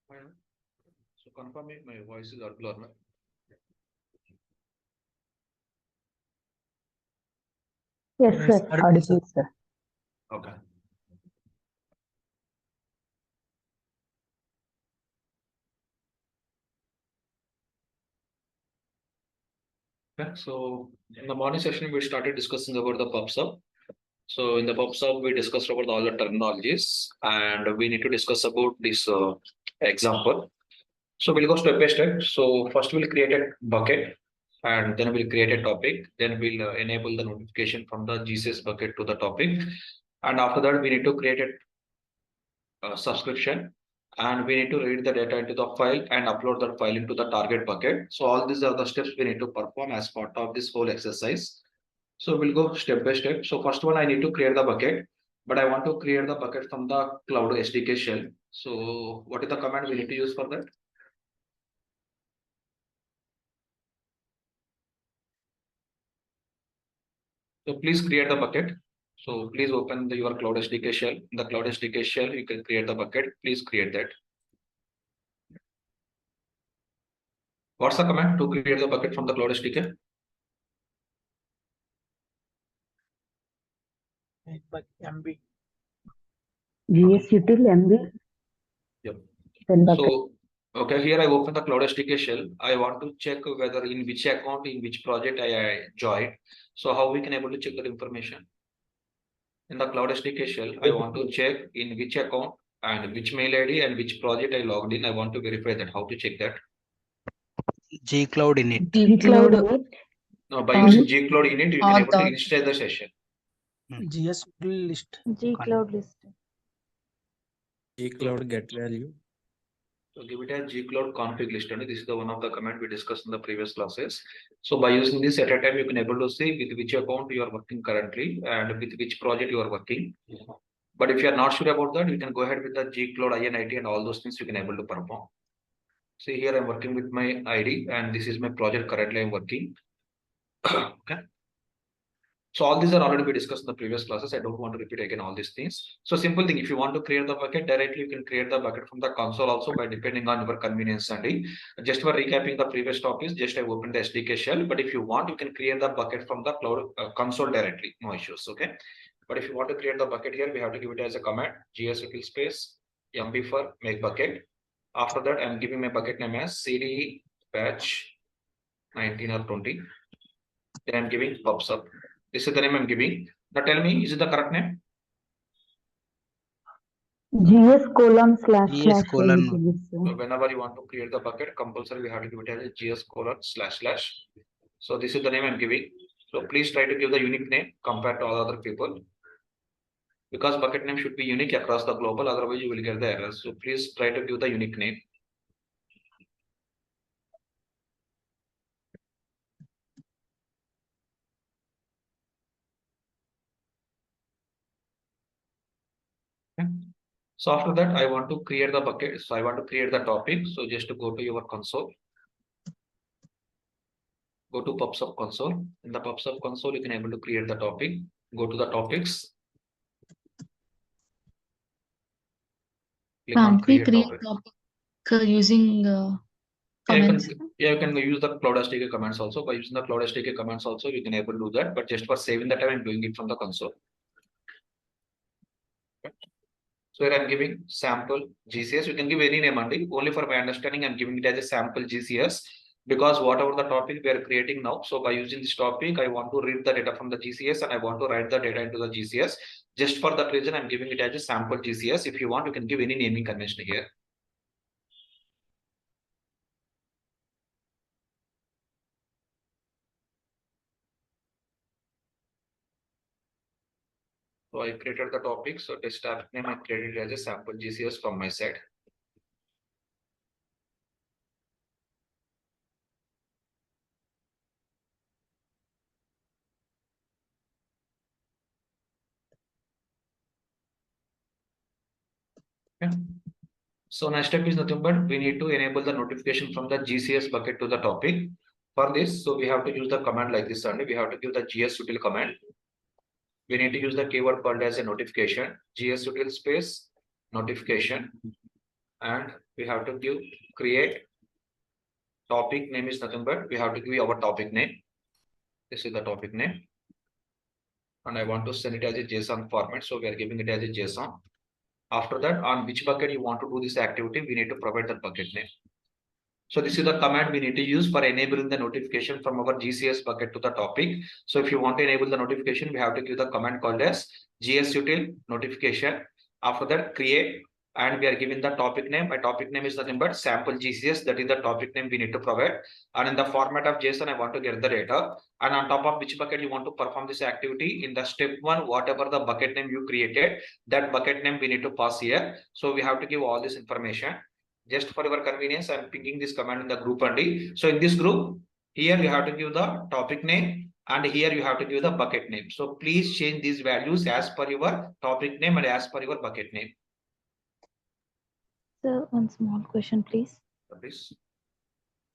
Fine. So confirm me, my voice is audible or not? Yes, sir. Audible, sir. Okay. Okay. So in the morning session, we started discussing about the PUB/SUB. So in the PUB/SUB, we discussed about all the terminologies, and we need to discuss about this example. So we'll go step by step. So first we'll create a bucket, and then we'll create a topic. Then we'll enable the notification from the GCS bucket to the topic. And after that, we need to create a subscription, and we need to read the data into the file and upload that file into the target bucket. So all these are the steps we need to perform as part of this whole exercise. So we'll go step by step. So first one, I need to create the bucket, but I want to create the bucket from the Cloud SDK shell. So what is the command we need to use for that? So please create the bucket. So please open your Cloud SDK shell. In the Cloud SDK shell, you can create the bucket. Please create that. What's the command to create the bucket from the Cloud SDK? MB. GSUtil MB. Yep. Then bucket. So, okay, here I open the Cloud SDK shell. I want to check whether in which account, in which project I joined. So how we can able to check that information? In the Cloud SDK shell, I want to check in which account and which mail ID and which project I logged in. I want to verify that. How to check that? Gcloud init. Gcloud init. No, by using Gcloud init, you can able to initialize the session. GS list. Gcloud list. Gcloud get value. So give it a Gcloud config list, and this is the one of the command we discussed in the previous classes. So by using this at a time, you can able to see with which account you are working currently and with which project you are working. But if you are not sure about that, you can go ahead with the Gcloud INIT and all those things you can able to perform. See here, I'm working with my ID, and this is my project currently I'm working. Okay. So all these are already we discussed in the previous classes. I don't want to repeat again all these things. So simple thing, if you want to create the bucket directly, you can create the bucket from the console also by depending on your convenience. And just for recapping the previous topics, just I opened the SDK shell. But if you want, you can create the bucket from the cloud console directly. No issues. Okay. But if you want to create the bucket here, we have to give it as a command GSUtil space MB for make bucket. After that, I'm giving my bucket name as CD batch 19 or 20. Then I'm giving PUB/SUB. This is the name I'm giving. Now tell me, is it the correct name? GS:// So whenever you want to create the bucket, compulsory we have to give it as a GS://. So this is the name I'm giving. So please try to give the unique name compared to all other people. Because bucket name should be unique across the global, otherwise you will get the errors. So please try to give the unique name. Okay. So after that, I want to create the bucket. So I want to create the topic. So just to go to your console. Go to PUB/SUB console. In the PUB/SUB console, you can able to create the topic. Go to the topics. Can't we create topic using comments? You can use the Cloud SDK commands also. By using the Cloud SDK commands also, you can able to do that. But just for saving the time, I'm doing it from the console. Okay. So here I'm giving sample GCS. You can give any name only for my understanding. I'm giving it as a sample GCS because whatever the topic we are creating now. So by using this topic, I want to read the data from the GCS and I want to write the data into the GCS. Just for that reason, I'm giving it as a sample GCS. If you want, you can give any naming convention here. So I created the topic. So test topic name I created as a sample GCS from my side. Okay. So next step is nothing but we need to enable the notification from the GCS bucket to the topic. For this, so we have to use the command like this only. We have to give the GSUtil command. We need to use the keyword called as a notification. GSUtil space notification. and we have to give create topic name is nothing but we have to give our topic name. This is the topic name, and I want to send it as a JSON format. So we are giving it as a JSON. After that, on which bucket you want to do this activity, we need to provide that bucket name. So this is the command we need to use for enabling the notification from our GCS bucket to the topic. So if you want to enable the notification, we have to give the command called as gsutil notification. After that, create, and we are giving the topic name. My topic name is nothing but sample GCS. That is the topic name we need to provide. And in the format of JSON, I want to get the data. And on top of which bucket you want to perform this activity. In the step 1, whatever the bucket name you created, that bucket name we need to pass here. So we have to give all this information. Just for your convenience, I'm picking this command in the group only. So in this group, here you have to give the topic name, and here you have to give the bucket name. So please change these values as per your topic name and as per your bucket name. Sir, one small question, please. Please.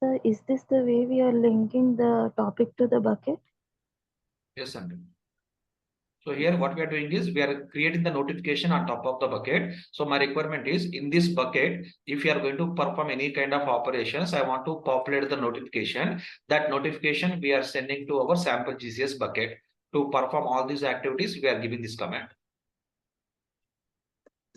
Sir, is this the way we are linking the topic to the bucket? Yes, Sandy. So here what we are doing is we are creating the notification on top of the bucket. So my requirement is in this bucket, if you are going to perform any kind of operations, I want to populate the notification. That notification we are sending to our sample GCS bucket. To perform all these activities, we are giving this command.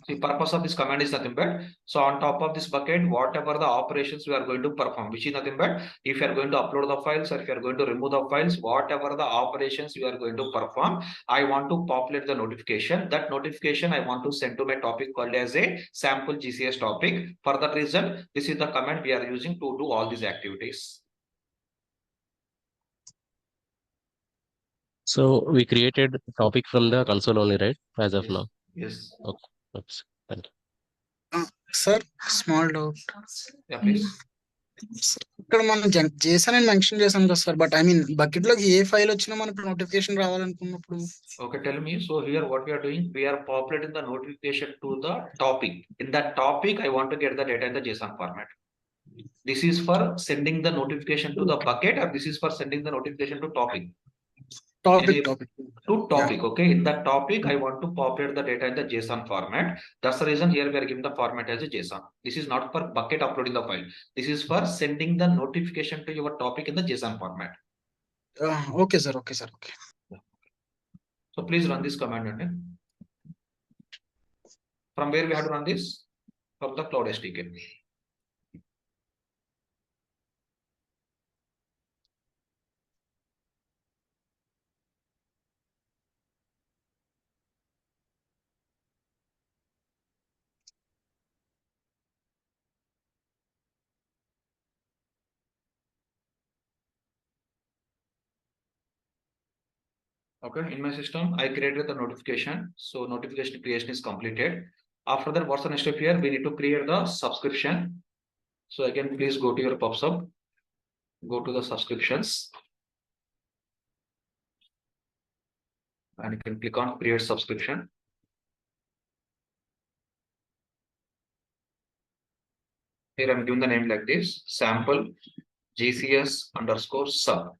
The purpose of this command is nothing but, so on top of this bucket, whatever the operations we are going to perform, which is nothing but, if you are going to upload the files or if you are going to remove the files, whatever the operations you are going to perform, I want to populate the notification. That notification I want to send to my topic called as a sample GCS topic. For that reason, this is the command we are using to do all these activities. So we created a topic from the console only, right? As of Yes. now. Yes. Okay. Oops. Thank you. Sir, small doubt. Yeah, please. ఇక్కడ మనం JSON అని mention చేసాం కదా sir, but I mean bucket లోకి ఏ file వచ్చినా మనకు notification రావాలనుకున్నప్పుడు. Okay, tell me. So here what we are doing, we are populating the notification to the topic. In that topic, I want to get the data in the JSON format. This is for sending the notification to the bucket, or this is for sending the notification to topic. Topic. To topic. Okay, in that topic, I want to populate the data in the JSON format. That's the reason here we are giving the format as a JSON. This is not for bucket uploading the file. This is for sending the notification to your topic in the JSON format. Okay, sir. Okay. So please run this command. Okay? From where we have to run this? From the Cloud SDK. Okay, in my system, I created the notification. So notification creation is completed. After that, what's the next step here? We need to create the subscription. So again, please go to your PUB&SUB, go to the subscriptions, and you can click on create subscription. Here I'm giving the name like this, sample GCS_sub.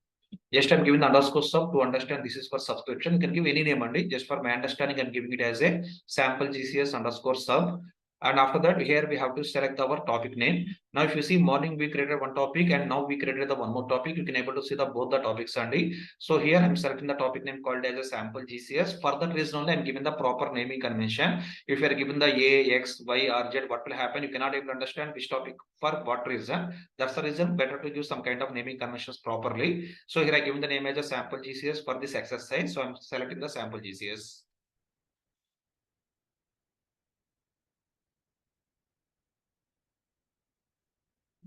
Just I'm giving the underscore sub to understand this is for subscription. You can give any name only. Just for my understanding, I'm giving it as a sample GCS_sub. And after that, here we have to select our topic name. Now, if you see morning, we created one topic and now we created the one more topic. You can able to see the both the topics only. So here I'm selecting the topic name called as a sample GCS. For that reason only, I'm giving the proper naming convention. If you are given the A, X, Y, or Z, what will happen? You cannot able to understand which topic for what reason. That's the reason better to use some kind of naming conventions properly. So here I given the name as a sample GCS for this exercise. So I'm selecting the sample GCS.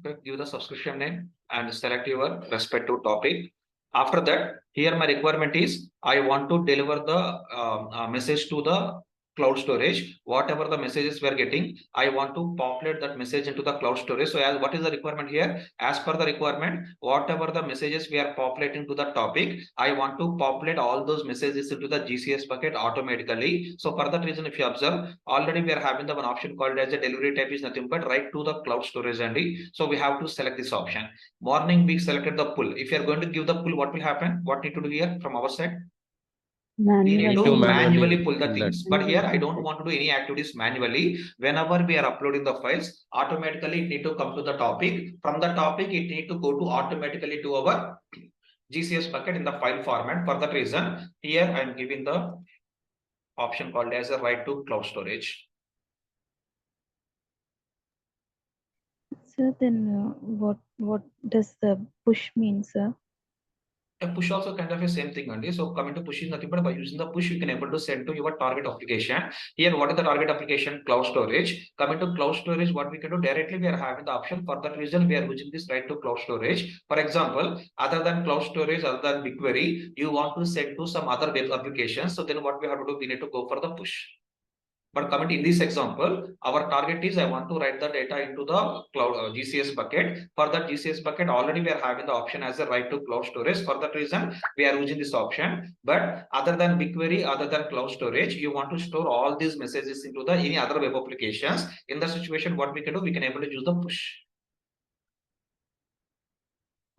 Okay, give the subscription name and select your respective topic. After that, here my requirement is I want to deliver the message to the cloud storage. Whatever the messages we are getting, I want to populate that message into the cloud storage. So as what is the requirement here? As per the requirement, whatever the messages we are populating to the topic, I want to populate all those messages into the GCS bucket automatically. So for that reason, if you observe, already we are having the one option called as a delivery type is nothing but right to the cloud storage only. So we have to select this option. Morning we selected the pull. If you are going to give the pull, what will happen? What need to do here from our side? We need to Manually. manually pull the pull that. things, but here I Manually. don't want to do any activities manually. Whenever we are uploading the files, automatically it need to come to the topic. From the topic, it need to go to automatically to our GCS bucket in the file format. For that reason, here I am giving the option called as a write to cloud storage. Sir, then what does the push mean, sir? A push also kind of a same thing only. So coming to push is nothing but by using the push, you can able to send to your target application. Here, what is the target application? Cloud storage. Coming to cloud storage, what we can do directly, we are having the option. For that reason, we are using this right to cloud storage. For example, other than cloud storage, other than BigQuery, you want to send to some other web applications. So then what we have to do, we need to go for the push. But coming in this example, our target is I want to write the data into the cloud GCS bucket. For that GCS bucket, already we are having the option as a write to cloud storage. For that reason, we are using this option. But other than BigQuery, other than cloud storage, you want to store all these messages into the any other web applications. In the situation, what we can do, we can able to use the push.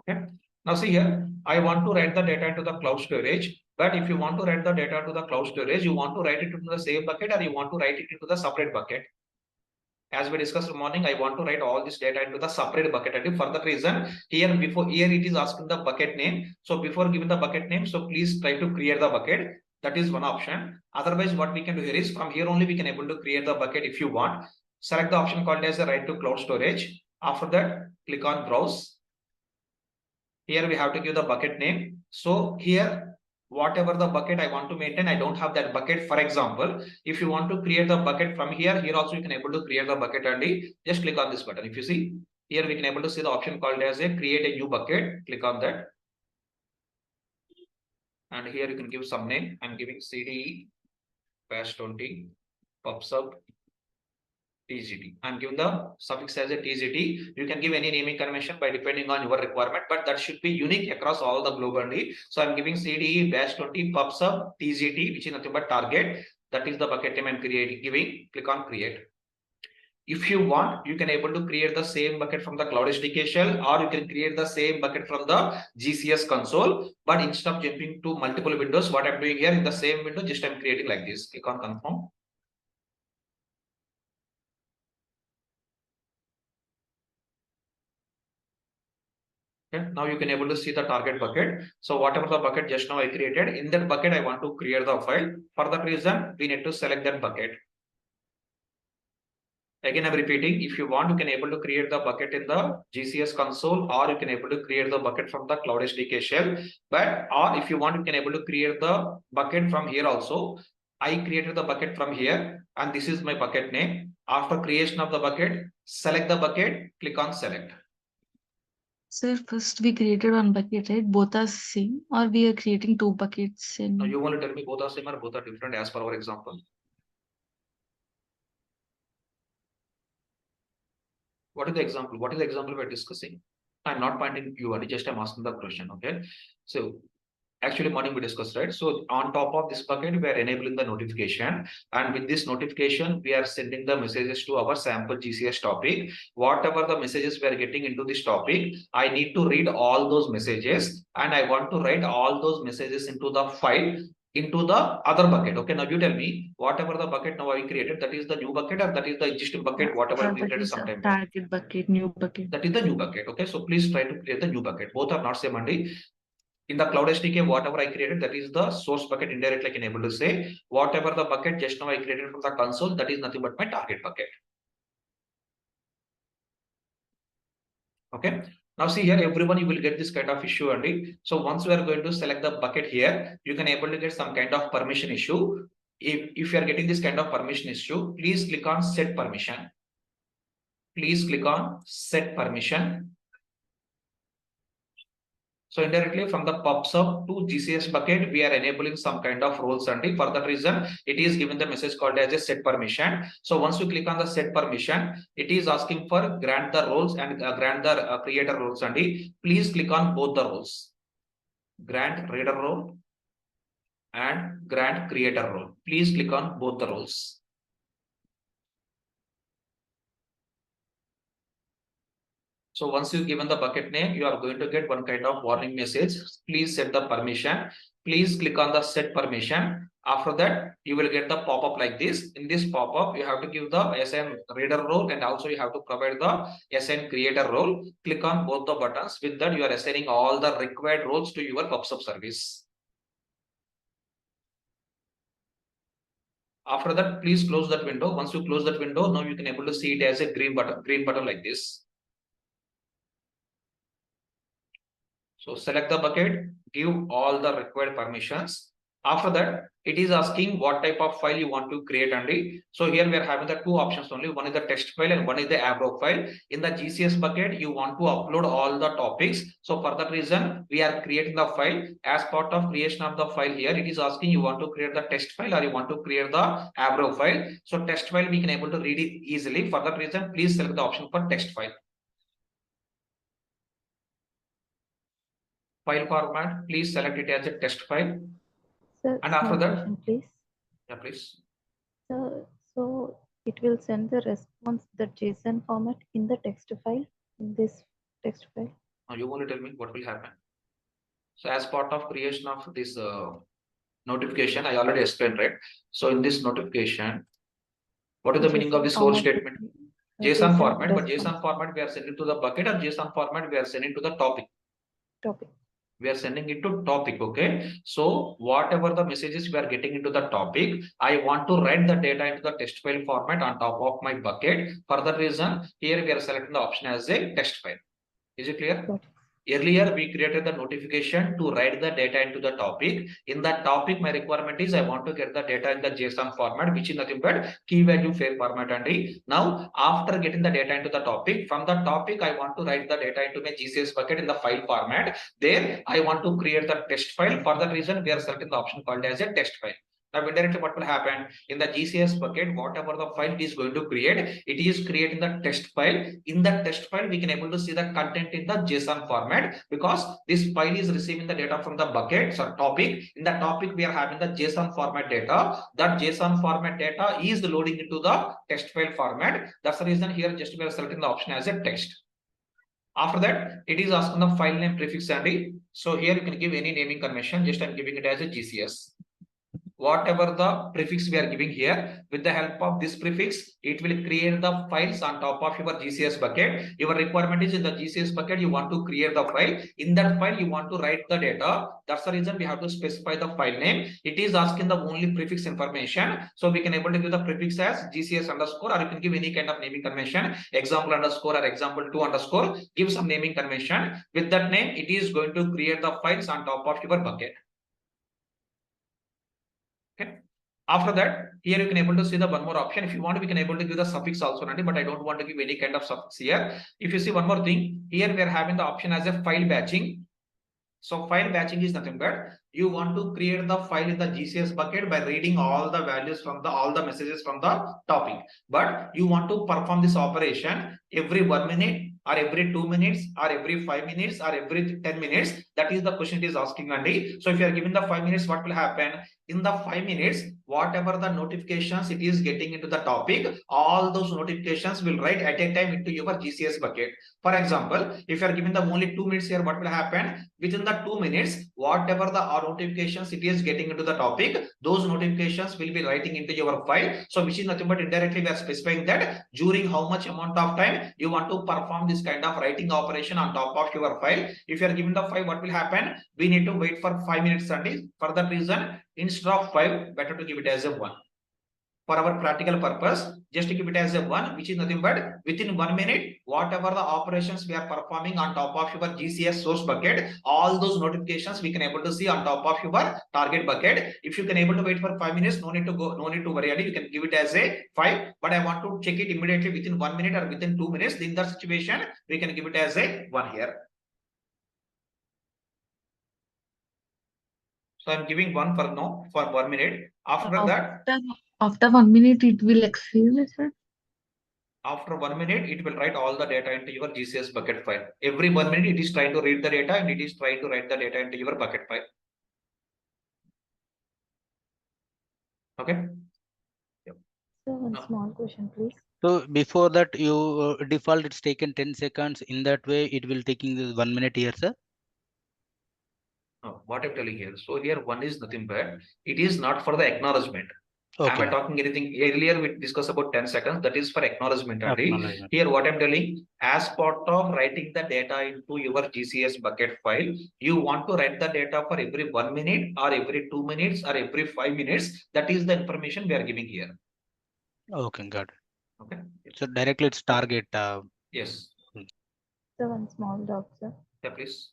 Okay. Now see here, I want to write the data into the cloud storage. But if you want to write the data to the cloud storage, you want to write it into the same bucket or you want to write it into the separate bucket. As we discussed this morning, I want to write all this data into the separate bucket. And for that reason, here it is asking the bucket name. So before giving the bucket name, so please try to create the bucket. That is one option. Otherwise, what we can do here is from here only we can able to create the bucket if you want. Select the option called as the write to cloud storage. After that, click on browse. Here we have to give the bucket name. So here, whatever the bucket I want to maintain, I don't have that bucket. For example, if you want to create the bucket from here also you can able to create the bucket only. Just click on this button. If you see here, we can able to see the option called as a create a new bucket. Click on that. And here you can give some name. I'm giving CDE /20 PUB&SUB TGT. I'm giving the suffix as a TGT. You can give any naming convention by depending on your requirement, but that should be unique across all the globe only. So I'm giving CDE /20 PUB&SUB TGT, which is nothing but target. That is the bucket name I'm giving. Click on create. If you want, you can able to create the same bucket from the Cloud SDK shell, or you can create the same bucket from the GCS console. But instead of jumping to multiple windows, what I'm doing here in the same window, just I'm creating like this. Click on confirm. Okay, now you can able to see the target bucket. So whatever the bucket just now I created, in that bucket I want to create the file. For that reason, we need to select that bucket. Again, I'm repeating, if you want, you can able to create the bucket in the GCS console, or you can able to create the bucket from the Cloud SDK shell. Or if you want, you can able to create the bucket from here also. I created the bucket from here, and this is my bucket name. After creation of the bucket, select the bucket, click on select. Sir, first we created one bucket, right? Both are same, or we are creating two buckets Now in. you want to tell me both are same or both are different as per our example. What is the example? What is the example we're discussing? I'm not pointing you, and just I'm asking the question. Okay. So actually morning we discussed, right? So on top of this bucket, we are enabling the notification, and with this notification, we are sending the messages to our sample GCS topic. Whatever the messages we are getting into this topic, I need to read all those messages, and I want to write all those messages into the file, into the other bucket. Okay, now you tell me, whatever the bucket now I created, that is the new bucket, or that is the existing bucket, whatever I That created is sometime a back? target bucket, new bucket. That is the new bucket. Okay, so please try to create the new bucket. Both are not same only. In the Cloud SDK, whatever I created, that is the source bucket. Indirectly I can able to say whatever the bucket just now I created from the console, that is nothing but my target bucket. Okay. Now see here, everyone, you will get this kind of issue only. So once we are going to select the bucket here, you can able to get some kind of permission issue. If you are getting this kind of permission issue, please click on set permission. Please click on set permission. So indirectly from the PUB&SUB to GCS bucket, we are enabling some kind of roles only. For that reason, it is given the message called as a set permission. So once you click on the set permission, it is asking for grant the roles and grant the creator roles only. Please click on both the roles. Grant reader role and grant creator role. Please click on both the roles. So once you given the bucket name, you are going to get one kind of warning message. Please set the permission. please click on the set permission. After that, you will get the pop-up like this. In this pop-up, you have to give the assign reader role and also you have to provide the assign creator role. Click on both the buttons. With that, you are assigning all the required roles to your PUB/SUB service. After that, please close that window. Once you close that window, now you can able to see it as a green button like this. So select the bucket, give all the required permissions. After that, it is asking what type of file you want to create only. So here we are having the two options only. One is the text file and one is the abroad file. In the GCS bucket, you want to upload all the topics. So for that reason, we are creating the file. As part of creation of the file here, it is asking you want to create the text file or you want to create the abroad file. So text file, we can able to read it easily. For that reason, please select the option for text file. File format, please select it as a text file. Sir, And after small that, question, please. yeah, please. So it will send the response, the JSON format in the text file, in this text file. Now you want to tell me what will happen. So as part of creation of this notification, I already explained, right? So in this notification, what is the meaning of this whole statement? JSON format, but JSON format we are sending to the bucket, or JSON format we are sending to the topic. We are sending it to topic. Okay, so whatever the messages we are getting into the topic, I want to write the data into the text file format on top of my bucket. For that reason, here we are selecting the option as a text file. Is it clear? Earlier, we created the notification to write the data into the topic. In that topic, my requirement is I want to get the data in the JSON format, which is nothing but key value fair format only. Now, after getting the data into the topic, from the topic, I want to write the data into my GCS bucket in the file format. There, I want to create the text file. For that reason, we are selecting the option called as a text file. Now, indirectly, what will happen in the GCS bucket, whatever the file it is going to create, it is creating the text file. In that text file, we can able to see the content in the JSON format because this file is receiving the data from the bucket, so topic. In the topic, we are having the JSON format data. That JSON format data is loading into the text file format. That's the reason here just we are selecting the option as a text. After that, it is asking the file name prefix and so here you can give any naming convention. Just I'm giving it as a GCS. Whatever the prefix we are giving here, with the help of this prefix, it will create the files on top of your GCS bucket. Your requirement is in the GCS bucket, you want to create the file. In that file, you want to write the data. That's the reason we have to specify the file name. It is asking the only prefix information. So we can able to give the prefix as GCS underscore, or you can give any kind of naming convention, example underscore or example2 underscore, give some naming convention. With that name, it is going to create the files on top of your bucket. Okay. After that, here you can able to see the one more option. If you want, we can able to give the suffix also, but I don't want to give any kind of suffix here. If you see one more thing, here we are having the option as a file batching. So file batching is nothing but you want to create the file in the GCS bucket by reading all the values from all the messages from the topic. But you want to perform this operation every 1 minute or every 2 minutes or every 5 minutes or every 10 minutes. That is the question it is asking only. So if you are given the 5 minutes, what will happen? In the 5 minutes, whatever the notifications it is getting into the topic, all those notifications will write at a time into your GCS bucket. For example, if you are given the only 2 minutes here, what will happen? Within the 2 minutes, whatever the notifications it is getting into the topic, those notifications will be writing into your file. So which is nothing but indirectly we are specifying that during how much amount of time you want to perform this kind of writing operation on top of your file. If you are given the 5, what will happen? We need to wait for 5 minutes only. For that reason, instead of 5, better to give it as a 1. For our practical purpose, just give it as a 1, which is nothing but within 1 minute, whatever the operations we are performing on top of your GCS source bucket, all those notifications we can able to see on top of your target bucket. If you can able to wait for 5 minutes, no need to worry. You can give it as a 5, but I want to check it immediately within 1 minute or within 2 minutes. In that situation, we can give it as a 1 here. So I'm giving 1 for now for 1 minute. After 1 minute, it will exceed, sir. After 1 minute, it will write all the data into your GCS bucket file. Every 1 minute, it is trying to read the data and it is trying to write the data into your bucket file. Okay. So one small question, please. So before that, you default it's taken 10 seconds. In that way, it will taking 1 minute here, sir. No, what I'm telling here. So here one is nothing but it is not for the acknowledgement. Am I Okay. talking anything earlier? We discussed about 10 seconds. That is for acknowledgement only. Acknowledgement. Here, what I'm telling, as part of writing the data into your GCS bucket file, you want to write the data for every 1 minute or every 2 minutes or every 5 minutes. That is the information we are giving here. Okay, got it. Okay. So directly it's target. Yes. So one small doubt, sir. Yeah, please.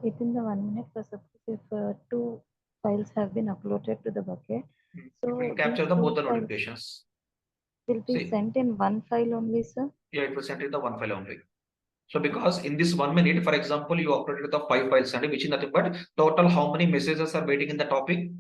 Within the 1 minute, for suppose if 2 files have been uploaded to the bucket, It so will these capture the 2 both the files notifications. will be See. sent in one file only, sir. Yeah, it will send in the one file only. So because in this 1 minute, for example, you uploaded the 5 files and which is nothing but total how many messages are waiting in the topic?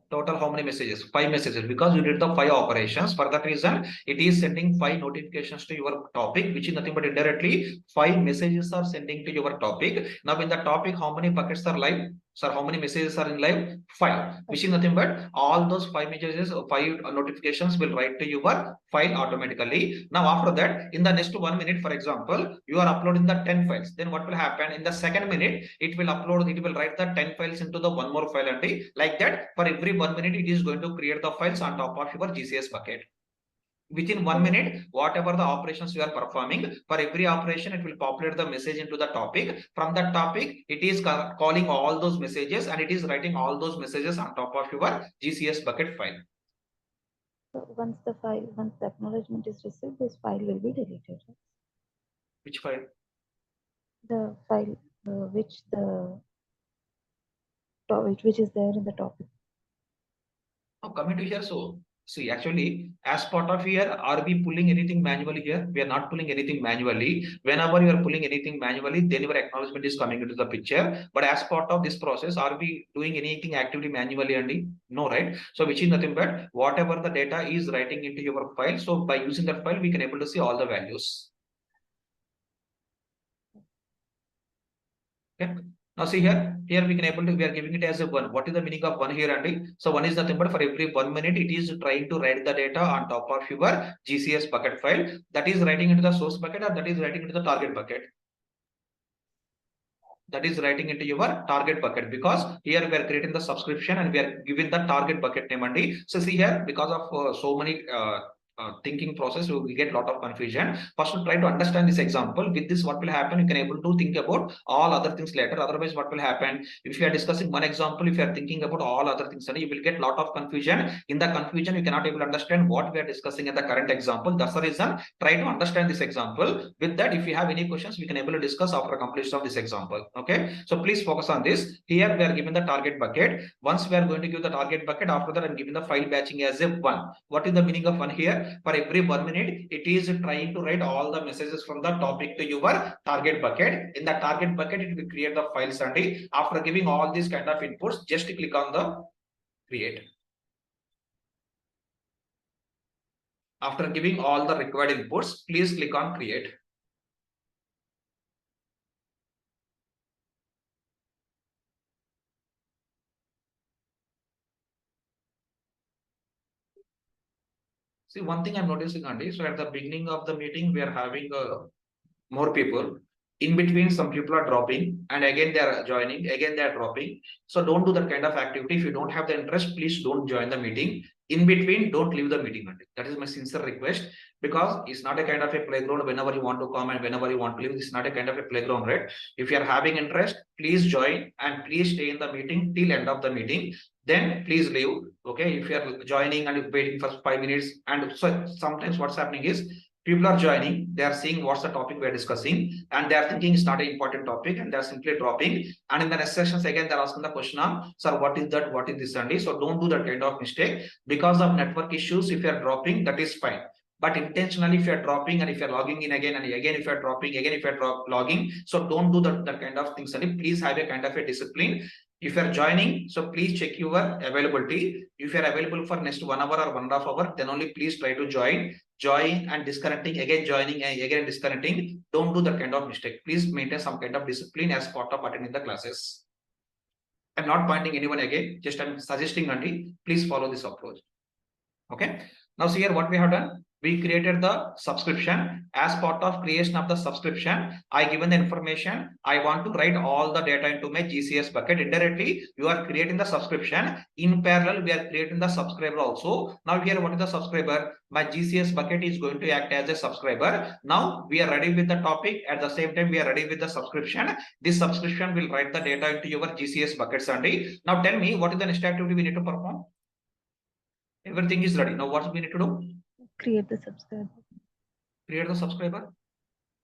Total how many messages? 5 messages, because you did the 5 operations. For that reason, it is sending 5 notifications to your topic, which is nothing but indirectly 5 messages are sending to your topic. Now in the topic, how many buckets are live? Sir, how many messages are in live? 5, which is nothing but all those 5 messages, 5 notifications will write to your file automatically. Now after that, in the next 1 minute, for example, you are uploading the 10 files. Then what will happen? In the second minute, it will write the 10 files into the one more file, and like that for every 1 minute, it is going to create the files on top of your GCS bucket. Within 1 minute, whatever the operations you are performing, for every operation, it will populate the message into the topic. From that topic, it is calling all those messages and it is writing all those messages on top of your GCS bucket file. So once the acknowledgement is received, this file will be deleted. Right? Which file? The file which is there in the topic. Now coming to here, so see, actually, as part of here, are we pulling anything manually here? We are not pulling anything manually. Whenever you are pulling anything manually, then your acknowledgement is coming into the picture. But as part of this process, are we doing anything actively manually only? No, right? So which is nothing but whatever the data is writing into your file. So by using that file, we can able to see all the values. Okay. Now see here we are giving it as a 1. What is the meaning of 1 here, Andy? So 1 is nothing but for every 1 minute, it is trying to write the data on top of your GCS bucket file. That is writing into the source bucket, or that is writing into the target bucket. That is writing into your target bucket, because here we are creating the subscription and we are giving the target bucket name, Andy. So see here, because of so many thinking process, we get a lot of confusion. First, to try to understand this example. With this, what will happen? You can able to think about all other things later. Otherwise, what will happen? If you are discussing one example, if you are thinking about all other things, you will get a lot of confusion. In the confusion, you cannot able to understand what we are discussing in the current example. That's the reason. Try to understand this example. With that, if you have any questions, we can able to discuss after completion of this example. Okay. So please focus on this. Here we are given the target bucket. Once we are going to give the target bucket, after that, I'm giving the file batching as a 1. What is the meaning of 1 here? For every 1 minute, it is trying to write all the messages from the topic to your target bucket. In the target bucket, it will create the files, and after giving all these kind of inputs, just click on the create. After giving all the required inputs, please click on create. See, one thing I'm noticing, Andy, so at the beginning of the meeting, we are having more people. In between, some people are dropping, and again they are joining, again they are dropping. So don't do that kind of activity. If you don't have the interest, please don't join the meeting. In between, don't leave the meeting. That is my sincere request, because it's not a kind of a playground. Whenever you want to come and whenever you want to leave, it's not a kind of a playground, right? If you are having interest, please join and please stay in the meeting till end of the meeting. Then please leave. Okay, if you are joining and waiting for 5 minutes, and so sometimes what's happening is people are joining, they are seeing what's the topic we are discussing, and they are thinking it's not an important topic, and they are simply dropping. And in the next sessions, again, they're asking the question of, sir, what is that? What is this, Sunday? So don't do that kind of mistake. Because of network issues, if you are dropping, that is fine. But intentionally, if you are dropping and if you are logging in again and again, if you are dropping again, if you are logging, so don't do that kind of things. And please have a kind of a discipline. If you are joining, so please check your availability. If you are available for next 1 hour or 1.5 hours, then only please try to join and disconnecting, again joining and again disconnecting. Don't do that kind of mistake. Please maintain some kind of discipline as part of attending the classes. I'm not pointing anyone again, just I'm suggesting only, please follow this approach. Okay. Now see here what we have done. we created the subscription. As part of creation of the subscription, I given the information. I want to write all the data into my GCS bucket. Indirectly, you are creating the subscription. In parallel, we are creating the subscriber also. Now here, what is the subscriber? My GCS bucket is going to act as a subscriber. Now we are ready with the topic. At the same time, we are ready with the subscription. This subscription will write the data into your GCS buckets only. Now tell me, what is the next activity we need to perform? Everything is ready. Now what we need to do? Create the subscriber. Create the subscriber.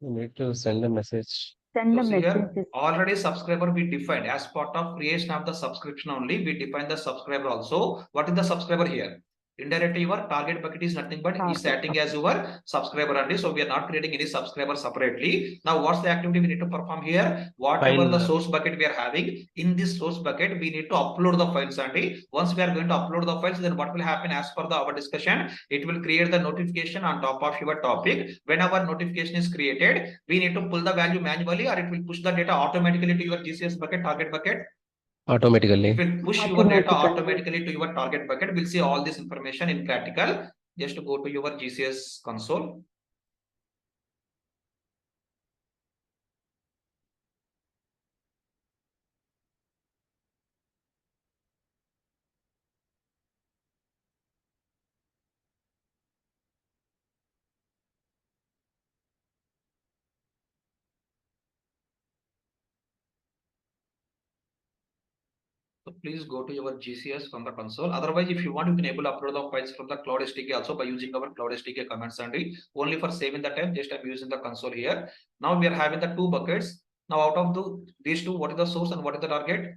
You need to send a message. Send So a see here, message. already subscriber we defined as part of creation of the subscription only. We define the subscriber also. What is the subscriber here? Indirectly, your target bucket is nothing but is acting as your subscriber only. So we are not creating any subscriber separately. Now, what's the activity we need to perform here? Whatever the source bucket we are having, in this source bucket, we need to upload the files only. Once we are going to upload the files, then what will happen as per our discussion? It will create the notification on top of your topic. Whenever notification is created, we need to pull the value manually, or it will push the data automatically to your GCS bucket, target bucket. Automatically. It will push your data automatically to your target bucket. We'll see all this information in practical. Just to go to your GCS console. So please go to your GCS from the console. Otherwise, if you want, you can able to upload the files from the Cloud SDK also by using our Cloud SDK commands only for saving the time. Just I'm using the console here. Now we are having the two buckets. Now out of these two, what is the source and what is the target?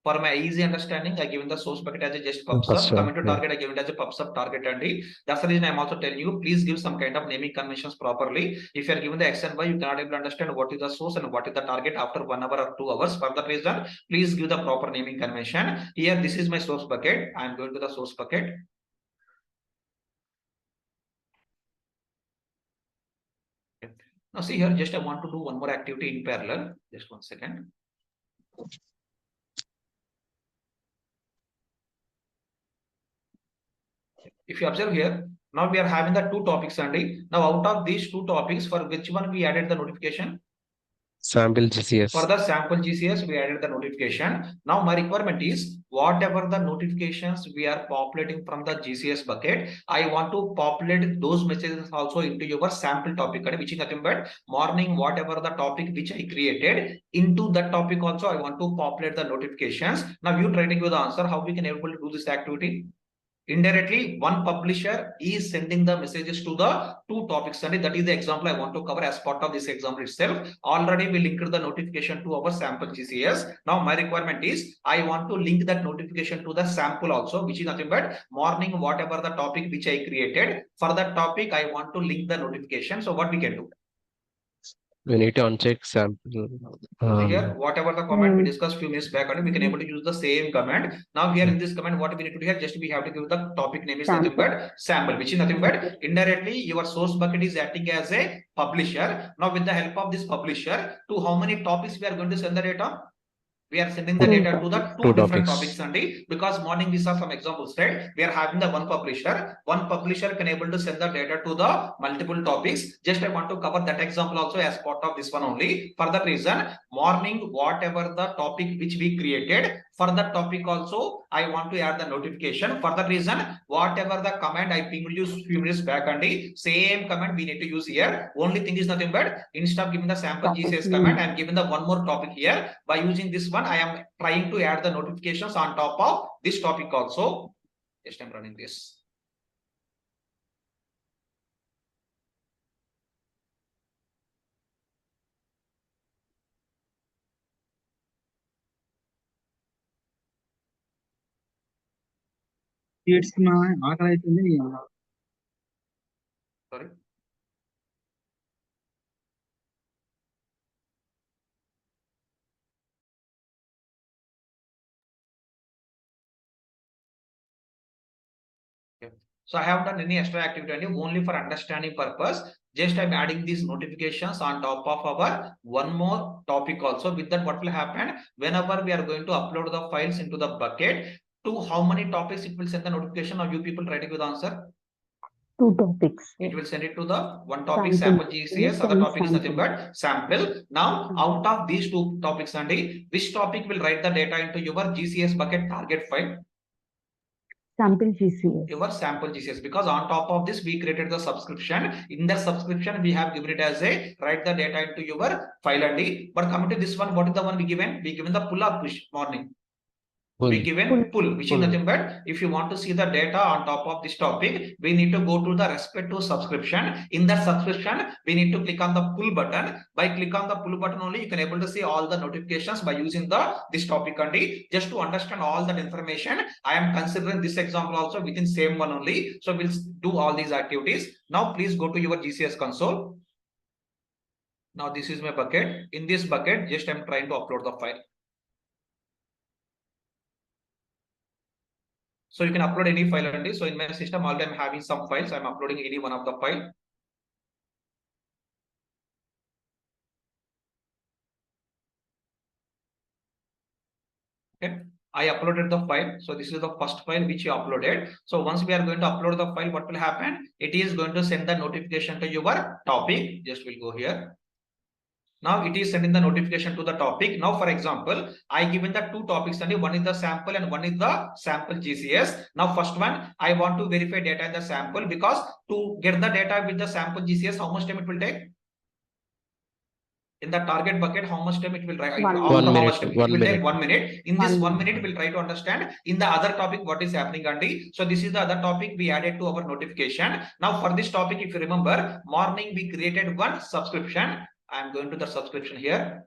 For my easy understanding, I given the source bucket as a just PUB&SUB. Coming to target, I given it as a PUB&SUB target only. That's the reason I'm also telling you, please give some kind of naming conventions properly. If you are given the X and Y, you cannot able to understand what is the source and what is the target after 1 hour or 2 hours. For that reason, please give the proper naming convention. Here, this is my source bucket. I'm going to the source bucket. Okay. Now see here, just I want to do one more activity in parallel. Just 1 second. If you observe here, now we are having the two topics only. Now out of these two topics, for which one we added the notification? Sample GCS. For the sample GCS, we added the notification. Now my requirement is whatever the notifications we are populating from the GCS bucket, I want to populate those messages also into your sample topic, which is nothing but morning, whatever the topic which I created, into that topic also I want to populate the notifications. Now you try to give the answer how we can able to do this activity. Indirectly, one publisher is sending the messages to the two topics, and that is the example I want to cover as part of this example itself. Already we linked the notification to our sample GCS. Now my requirement is I want to link that notification to the sample also, which is nothing but morning, whatever the topic which I created. For that topic, I want to link the notification. So what we can do? We need to uncheck sample. So here, whatever the command we discussed few minutes back, and we can able to use the same command. Now here in this command, what we need to do here, just we have to give the topic name is nothing but sample, which is nothing but indirectly your source bucket is acting as a publisher. Now with the help of this publisher, to how many topics we are going to send the data? We are sending the data to the two different topics only, because morning we saw some examples, right? We are having the one publisher can able to send the data to the multiple topics. Just I want to cover that example also as part of this one only. For that reason, morning, whatever the topic which we created, for that topic also I want to add the notification. For that reason, whatever the command I pinged you few minutes back only, same command we need to use here. Only thing is nothing but instead of giving the sample GCS command, I am giving the one more topic here. By using this one, I am trying to add the notifications on top of this topic also. Just I'm running this. Sorry. So I have done any extra activity only for understanding purpose. Just I'm adding these notifications on top of our one more topic also. With that, what will happen whenever we are going to upload the files into the bucket, to how many topics it will send the notification? Or you people try to give the answer. Two topics. It will send it to the one topic Sample sample GCS, other and topic is nothing sample. but sample. Now Hmm. out of these two topics, Andy, which topic will write the data into your GCS bucket target file? Sample GCS. Your sample GCS, because on top of this we created the subscription. In the subscription we have given it as a write the data into your file ID. But coming to this one, what is the one we given? We given the pull or push morning. We given pull, which is nothing but if you want to see the data on top of this topic, we need to go to the respective subscription. In that subscription, we need to click on the pull button. By click on the pull button only, you can able to see all the notifications by using this topic only. Just to understand all that information, I am considering this example also within same one only. So we'll do all these activities. Now please go to your GCS console. Now this is my bucket. In this bucket, just I'm trying to upload the file. So you can upload any file only. So in my system, already I'm having some files. I'm uploading any one of the file. Okay. I uploaded the file. So this is the first file which you uploaded. So once we are going to upload the file, what will happen? It is going to send the notification to your topic. Just will go here. Now it is sending the notification to the topic. Now, for example, I given the two topics only. One is the sample and one is the sample GCS. Now, first one, I want to verify data in the sample, because to get the data with the sample GCS, how much time it will take? In the target bucket, how much time it will take? 1 minute. It will take 1 minute. In this 1 minute. minute, we'll try to understand in the other topic what is happening, Andy. So this is the other topic we added to our notification. Now for this topic, if you remember, morning we created one subscription. I'm going to the subscription here.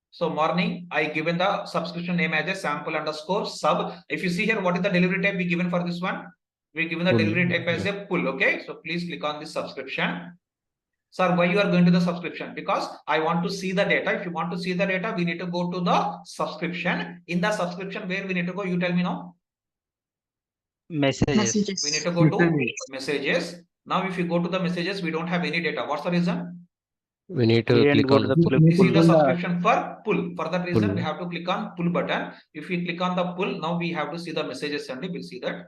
So morning, I given the subscription name as a sample underscore sub. If you see here, what is the delivery type we given for this one? We given the delivery type as a pull. Okay, so please click on this subscription. Sir, why you are going to the subscription? Because I want to see the data. If you want to see the data, we need to go to the subscription. In the subscription, where we need to go? You tell me now. Messages. We need to go to messages. Now, if you go to the messages, we don't have any data. What's the reason? We need to We click go to on the pull. This is the pull. subscription for pull. For that reason, Pull. we have to click on pull button. If we click on the pull, now we have to see the messages only. We'll see that.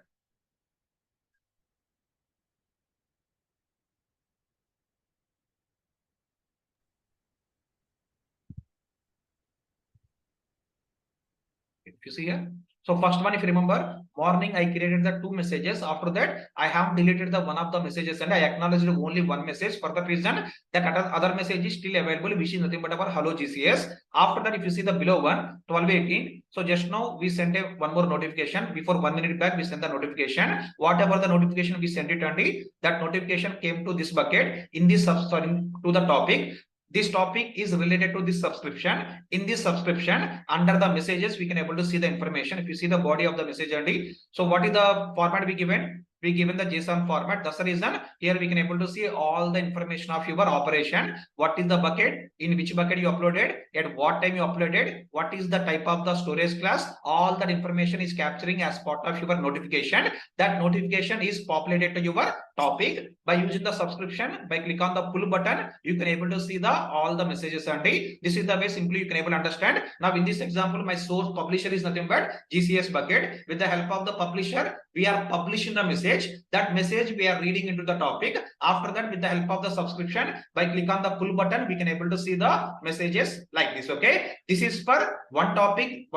If you see here. So first one, if you remember, morning I created the two messages. After that, I have deleted the one of the messages and I acknowledged only one message. For that reason, that other message is still available, which is nothing but our hello GCS. After that, if you see the below one, 12:18. So just now we sent one more notification. Before 1 minute back, we sent the notification. Whatever the notification we sent it only, that notification came to this bucket in this to the topic. This topic is related to this subscription. In this subscription, under the messages, we can able to see the information. If you see the body of the message only. So what is the format we given? We given the JSON format. That's the reason here we can able to see all the information of your operation. What is the bucket? In which bucket you uploaded? At what time you uploaded? What is the type of the storage class? All that information is capturing as part of your notification. That notification is populated to your topic by using the subscription. By click on the pull button, you can able to see the all the messages only. This is the way simply you can able to understand. Now in this example, my source publisher is nothing but GCS bucket. With the help of the publisher, we are publishing the message. That message we are reading into the topic. After that, with the help of the subscription, by click on the pull button, we can able to see the messages like this. Okay, this is for one topic.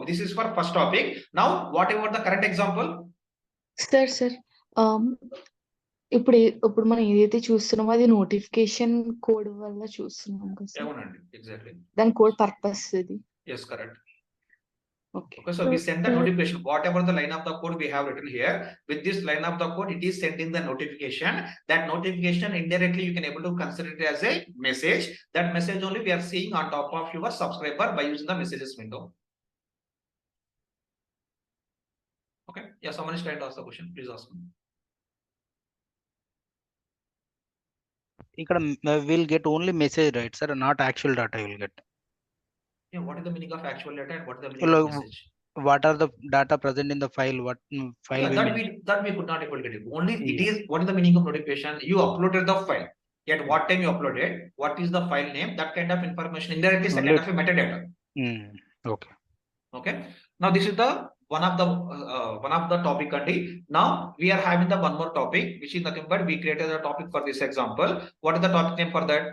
This is for first topic. Now, what about the current example? Sir. ఇప్పుడు మనం ఏదైతే చూస్తున్నామో అది notification code వల్ల చూస్తున్నాం కదా sir. అవునండి, exactly. దాని code purpose ఇది. Yes, correct. Okay. Okay, so we send the notification. Whatever the line of the code we have written here, with this line of the code, it is sending the notification. That notification indirectly you can able to consider it as a message. That message only we are seeing on top of your subscriber by using the messages window. Okay, yeah, someone is trying to ask the question. Please ask me. Ikkada we'll get only message, right, sir? Not actual data you will get. Yeah, what is the meaning of actual data and what is the meaning of message? What are the data present in the file? What file? Yeah, that we could not able to get it. Only it is what is the meaning of notification? You uploaded the file. At what time you uploaded? What is the file name? That kind of information indirectly is a kind of a metadata. Okay. Okay. Now this is the one of the topic only. Now we are having the one more topic, which is nothing but we created a topic for this example. What is the topic name for that?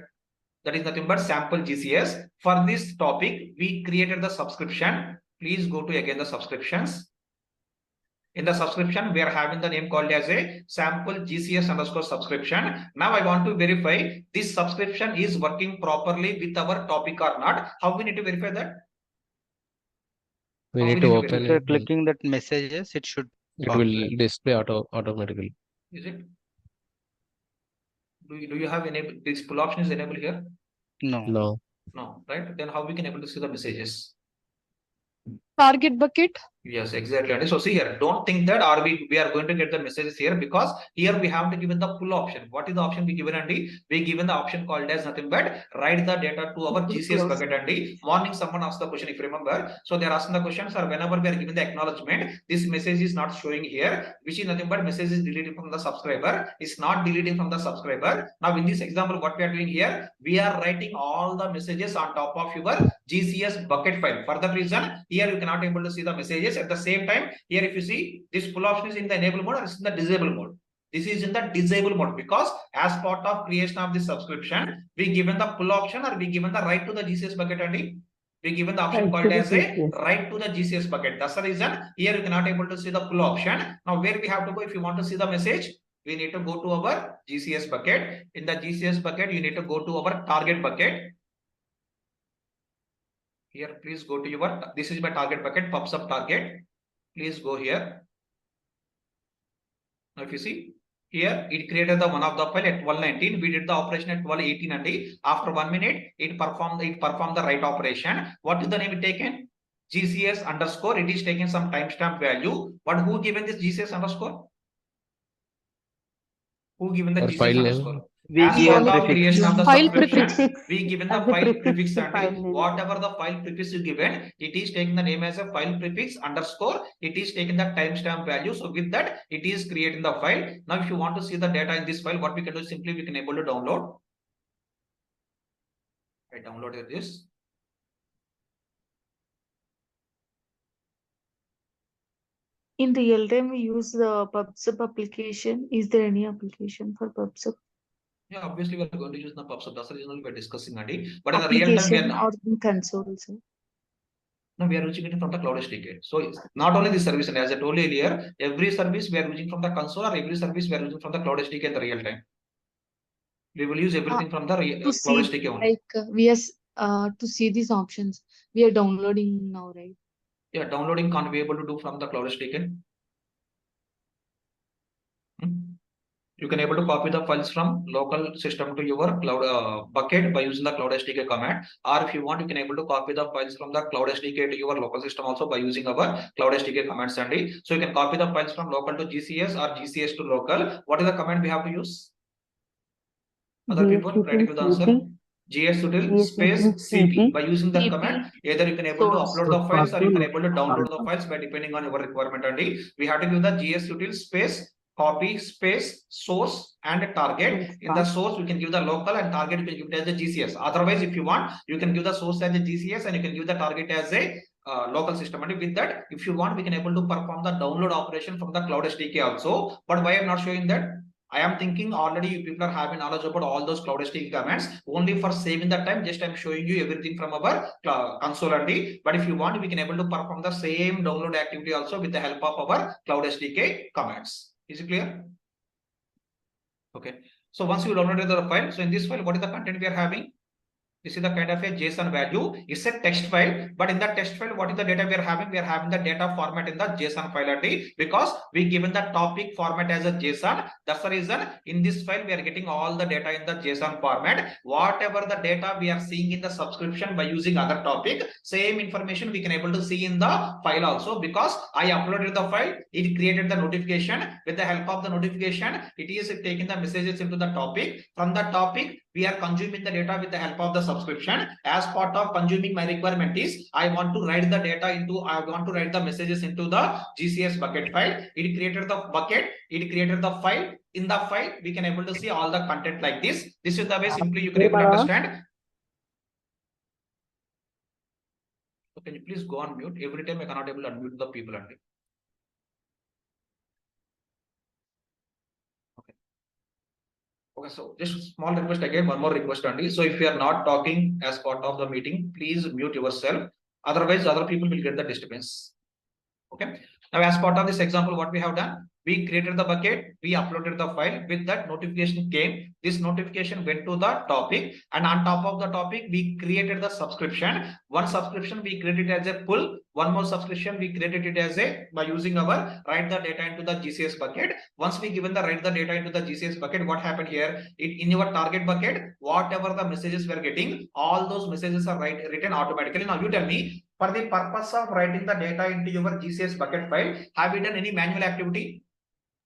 That is nothing but sample GCS. For this topic, we created the subscription. Please go to again the subscriptions. In the subscription, we are having the name called as a sample GCS underscore subscription. Now I want to verify this subscription is working properly with our topic or not. How we need to verify that? We How need we to need to open verify? After it. And clicking that messages, it should it pop. will display automatically. Is it? Do you have enabled this pull option is enabled here? No. No. No, right? Then how we can able to see the messages? Target bucket. Yes, exactly. And so see here, don't think that we are going to get the messages here, because here we have to given the pull option. What is the option we given, Andy? We given the option called as nothing but write the data to our GCS bucket, Andy. Morning someone asked the question, if you remember. So they are asking the question, sir, whenever we are giving the acknowledgement, this message is not showing here, which is nothing but message is deleted from the subscriber. It's not deleting from the subscriber. Now in this example, what we are doing here, we are writing all the messages on top of your GCS bucket file. For that reason, here you cannot able to see the messages. At the same time, here if you see, this pull option is in the enable mode or it's in the disable mode. This is in the disable mode because as part of creation of this subscription, we given the pull option or we given the right to the GCS bucket, and we given the option Right called to the as a GCS. right to the GCS bucket. That's the reason here you cannot able to see the pull option. Now where we have to go if you want to see the message, we need to go to our GCS bucket. In the GCS bucket, you need to go to our target bucket. Here, please go to your, this is my target bucket, PUB&SUB target. Please go here. Now, if you see here, it created the one of the file at 1219. We did the operation at 1218, and after 1 minute, it performed the right operation. What is the name it taken? GCS underscore. It is taking some timestamp value. But who given this GCS underscore? Who given the Or GCS file name. underscore? We As give a part of prefix. creation of the File subscription, prefix. we given the As a file prefix prefix, to and file name. whatever the file prefix you given, it is taking the name as a file prefix underscore. It is taking the timestamp value. So with that, it is creating the file. Now, if you want to see the data in this file, what we can do simply we can able to download. I downloaded this. In real time, we use the PUB&SUB application. Is there any application for PUB&SUB? Yeah, obviously we are going to use the PUB&SUB. That's the reason we are discussing, Adi. But in the real time, we are Application not. or in console, sir? No, we are using it from the cloud SDK. So it's not only this service, and as I told you earlier, every service we are using from the console or every service we are using from the cloud SDK in the real time. We will use everything from the To cloud see, SDK only. to see these options, we are downloading now, right? Yeah, downloading can't be able to do from the cloud SDK. You can able to copy the files from local system to your cloud bucket by using the cloud SDK command. Or if you want, you can able to copy the files from the cloud SDK to your local system also by using our cloud SDK command, Sandy. So you can copy the files from local to GCS or GCS to local. What is the command we have to use? Other people, write with the answer. GSUtil space CP. By using that command, either you can able to upload the files or you can able to download the files by depending on your requirement only. We have to give the GSUtil space copy space source and target. In the source, we can give the local, and target you can give it as a GCS. Otherwise, if you want, you can give the source as a GCS and you can give the target as a local system. And with that, if you want, we can able to perform the download operation from the cloud SDK also. But why I'm not showing that? I am thinking already you people are having knowledge about all those cloud SDK commands. Only for saving the time, just I'm showing you everything from our console only. But if you want, we can able to perform the same download activity also with the help of our cloud SDK commands. Is it clear? Okay. So once you downloaded the file, so in this file, what is the content we are having? This is the kind of a JSON value. It's a text file, but in that text file, what is the data we are having? We are having the data format in the JSON file only, because we given the topic format as a JSON. That's the reason in this file we are getting all the data in the JSON format. Whatever the data we are seeing in the subscription by using other topic, same information we can able to see in the file also, because I uploaded the file. It created the notification. With the help of the notification, it is taking the messages into the topic. From the topic, we are consuming the data with the help of the subscription. As part of consuming, my requirement is I want to write the data into, I want to write the messages into the GCS bucket file. It created the bucket, it created the file. In the file, we can able to see all the content like this. This is the way simply you can able to understand. can you please go on mute? Every time I cannot able to unmute the people only. Okay. Okay, so just small request again, one more request only. So if you are not talking as part of the meeting, please mute yourself. Otherwise, other people will get the disturbance. Okay. Now, as part of this example, what we have done, we created the bucket, we uploaded the file. With that, notification came. This notification went to the topic, and on top of the topic, we created the subscription. One subscription we created as a pull. One more subscription we created it as a by using our write the data into the GCS bucket. Once we given the write the data into the GCS bucket, what happened here? In your target bucket, whatever the messages we are getting, all those messages are written automatically. Now you tell me, for the purpose of writing the data into your GCS bucket file, have you done any manual activity?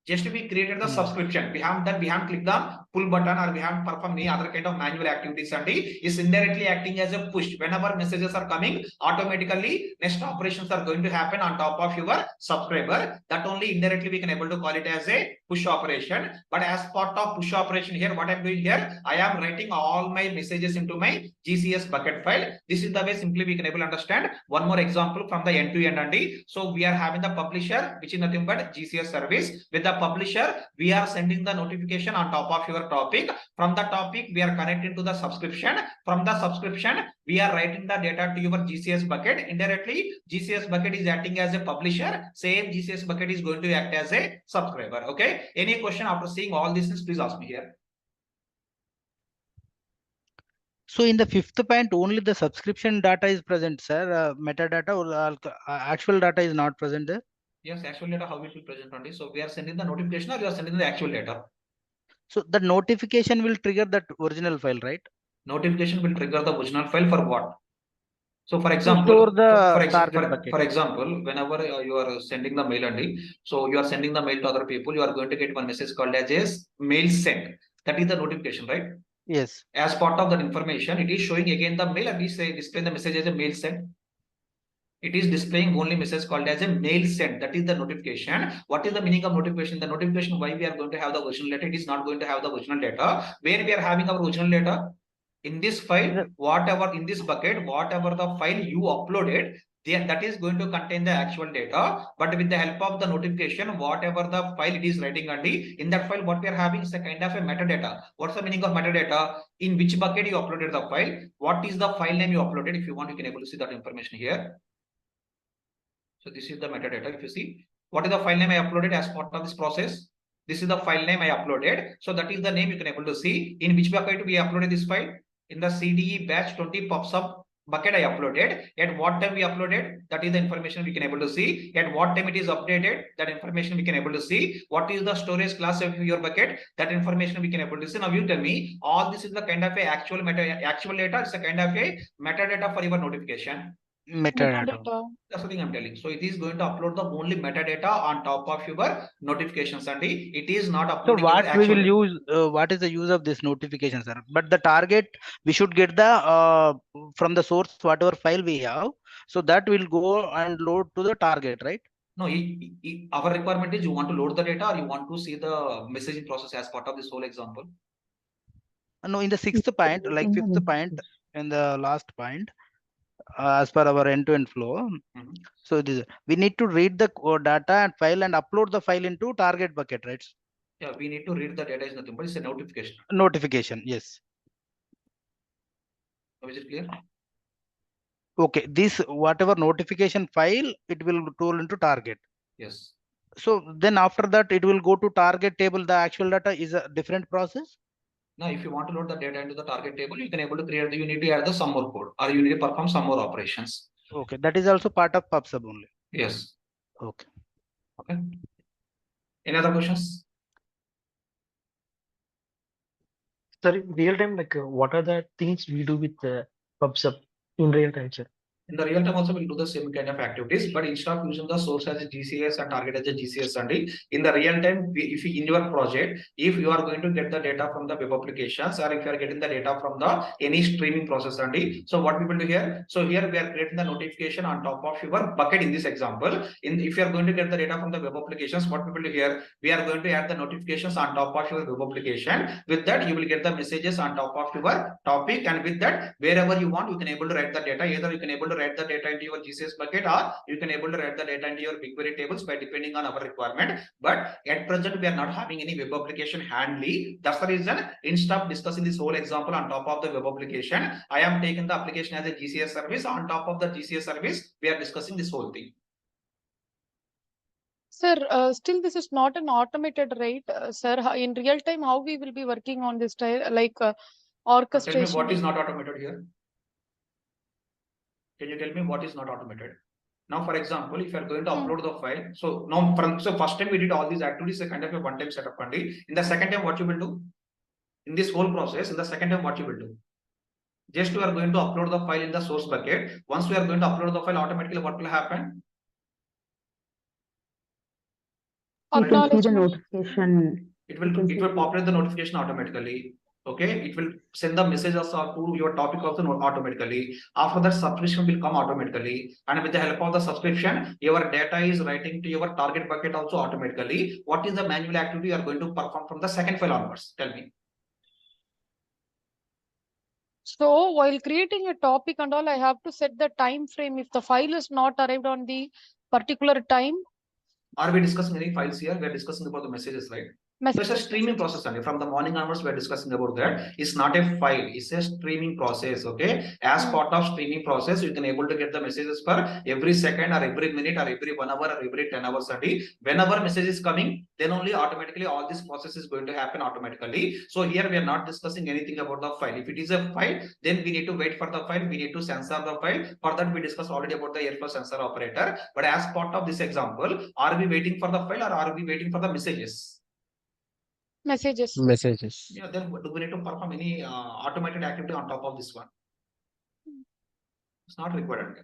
Just we created the subscription. We haven't clicked the pull button, or we haven't performed any other kind of manual activities, and is indirectly acting as a push. Whenever messages are coming, automatically next operations are going to happen on top of your subscriber. That only indirectly we can able to call it as a push operation. But as part of push operation here, what I'm doing here, I am writing all my messages into my GCS bucket file. This is the way simply we can able to understand. One more example from the end to end, and so we are having the publisher, which is nothing but GCS service. With the publisher, we are sending the notification on top of your topic. From the topic, we are connecting to the subscription. From the subscription, we are writing the data to your GCS bucket. Indirectly, GCS bucket is acting as a publisher. Same GCS bucket is going to act as a subscriber. Okay. Any question after seeing all these things, please ask me here. So in the fifth point, only the subscription data is present, sir. Metadata or actual data is not present there. Yes, actual data, how it will present only. So we are sending the notification, or you are sending the actual data? So the notification will trigger that original file, right? Notification will trigger the original file for what? So for example, store the target bucket. For example, whenever you are sending the mail only, so you are sending the mail to other people, you are going to get one message called as mail sent. That is the notification, right? Yes. As part of that information, it is showing again the mail, and we say display the message as a mail sent. It is displaying only message called as a mail sent. That is the notification. What is the meaning of notification? The notification, why we are going to have the original data, it is not going to have the original data. Where we are having our original data? In this file, whatever in this bucket, whatever the file you uploaded, that is going to contain the actual data. But with the help of the notification, whatever the file it is writing only, in that file, what we are having is a kind of a metadata. What's the meaning of metadata? In which bucket you uploaded the file? What is the file name you uploaded? If you want, you can able to see that information here. So this is the metadata. If you see, what is the file name I uploaded as part of this process? This is the file name I uploaded. So that is the name you can able to see. In which bucket we uploaded this file? In the CDE batch 20 PUB&SUB bucket I uploaded. At what time we uploaded? That is the information we can able to see. At what time it is updated? That information we can able to see. What is the storage class of your bucket? That information we can able to see. Now you tell me, all this is the kind of a actual data. It's a kind of a metadata for your notification. Metadata. That's the thing I'm telling. So it is going to upload the only metadata on top of your notifications, and it is not uploading. So what we will use, what is the use of this notification, sir? But the target, we should get the from the source, whatever file we have. So that will go and load to the target, right? No, our requirement is you want to load the data, or you want to see the messaging process as part of this whole example. No, in the sixth point, like fifth point, in the last point, as per our end-to-end flow. So this, we need to read the data and file and upload the file into target bucket, right? Yeah, we need to read the data is nothing but it's a notification. Notification, yes. Is it clear? Okay, this whatever notification file, it will roll into target. Yes. So then after that, it will go to target table. The actual data is a different process. Now, if you want to load the data into the target table, you can able to create you need to add the some more code, or you need to perform some more operations. Okay, that is also part of PUB&SUB only. Yes. Okay. Okay. Any other questions? Sir, in real time, like what are the things we do with PUB&SUB in real time, sir? In the real time also we'll do the same kind of activities, but instead of using the source as a GCS and target as a GCS only, in the real time, if you, in your project, if you are going to get the data from the web applications, or if you are getting the data from the any streaming process only, so what we will do here? So here we are creating the notification on top of your bucket in this example. If you are going to get the data from the web applications, what we will do here? We are going to add the notifications on top of your web application. With that, you will get the messages on top of your topic, and with that, wherever you want, you can able to write the data. Either you can able to write the data into your GCS bucket, or you can able to write the data into your BigQuery tables by depending on our requirement. But at present, we are not having any web application handy. That's the reason, instead of discussing this whole example on top of the web application, I am taking the application as a GCS service. On top of the GCS service, we are discussing this whole thing. Sir, still this is not an automated, right? Sir, in real time, how we will be working on this like orchestration? Tell me what is not automated here. Can you tell me what is not automated? Now, for example, if you are going to upload the file, so now first time we did all these activities, a kind of a one-time setup only. In the second time, what you will do? In this whole process, in the second time, what you will do? Just we are going to upload the file in the source bucket. Once we are going to upload the file, automatically what will happen? You can see the Acknowledgement. notification. It will populate the notification automatically. Okay, it will send the messages to your topic also automatically. After that, subscription will come automatically, and with the help of the subscription, your data is writing to your target bucket also automatically. What is the manual activity you are going to perform from the second file onwards? Tell me. So while creating a topic and all, I have to set the time frame. If the file is not arrived on the particular time. Are we discussing any files here? We are discussing about the messages, right? So it's a streaming process only. From the morning onwards, we are discussing about that. It's not a file, it's a streaming process. Okay. As part of streaming process, you can able to get the messages for every second or every minute or every 1 hour or every 10 hours a day. Whenever message is coming, then only automatically all this process is going to happen automatically. So here we are not discussing anything about the file. If it is a file, then we need to wait for the file. We need to censor the file. For that, we discussed already about the airflow sensor operator. But as part of this example, are we waiting for the file or are we waiting for the messages? Messages. Yeah, then do we need to perform any automated activity on top of this one? It's not required.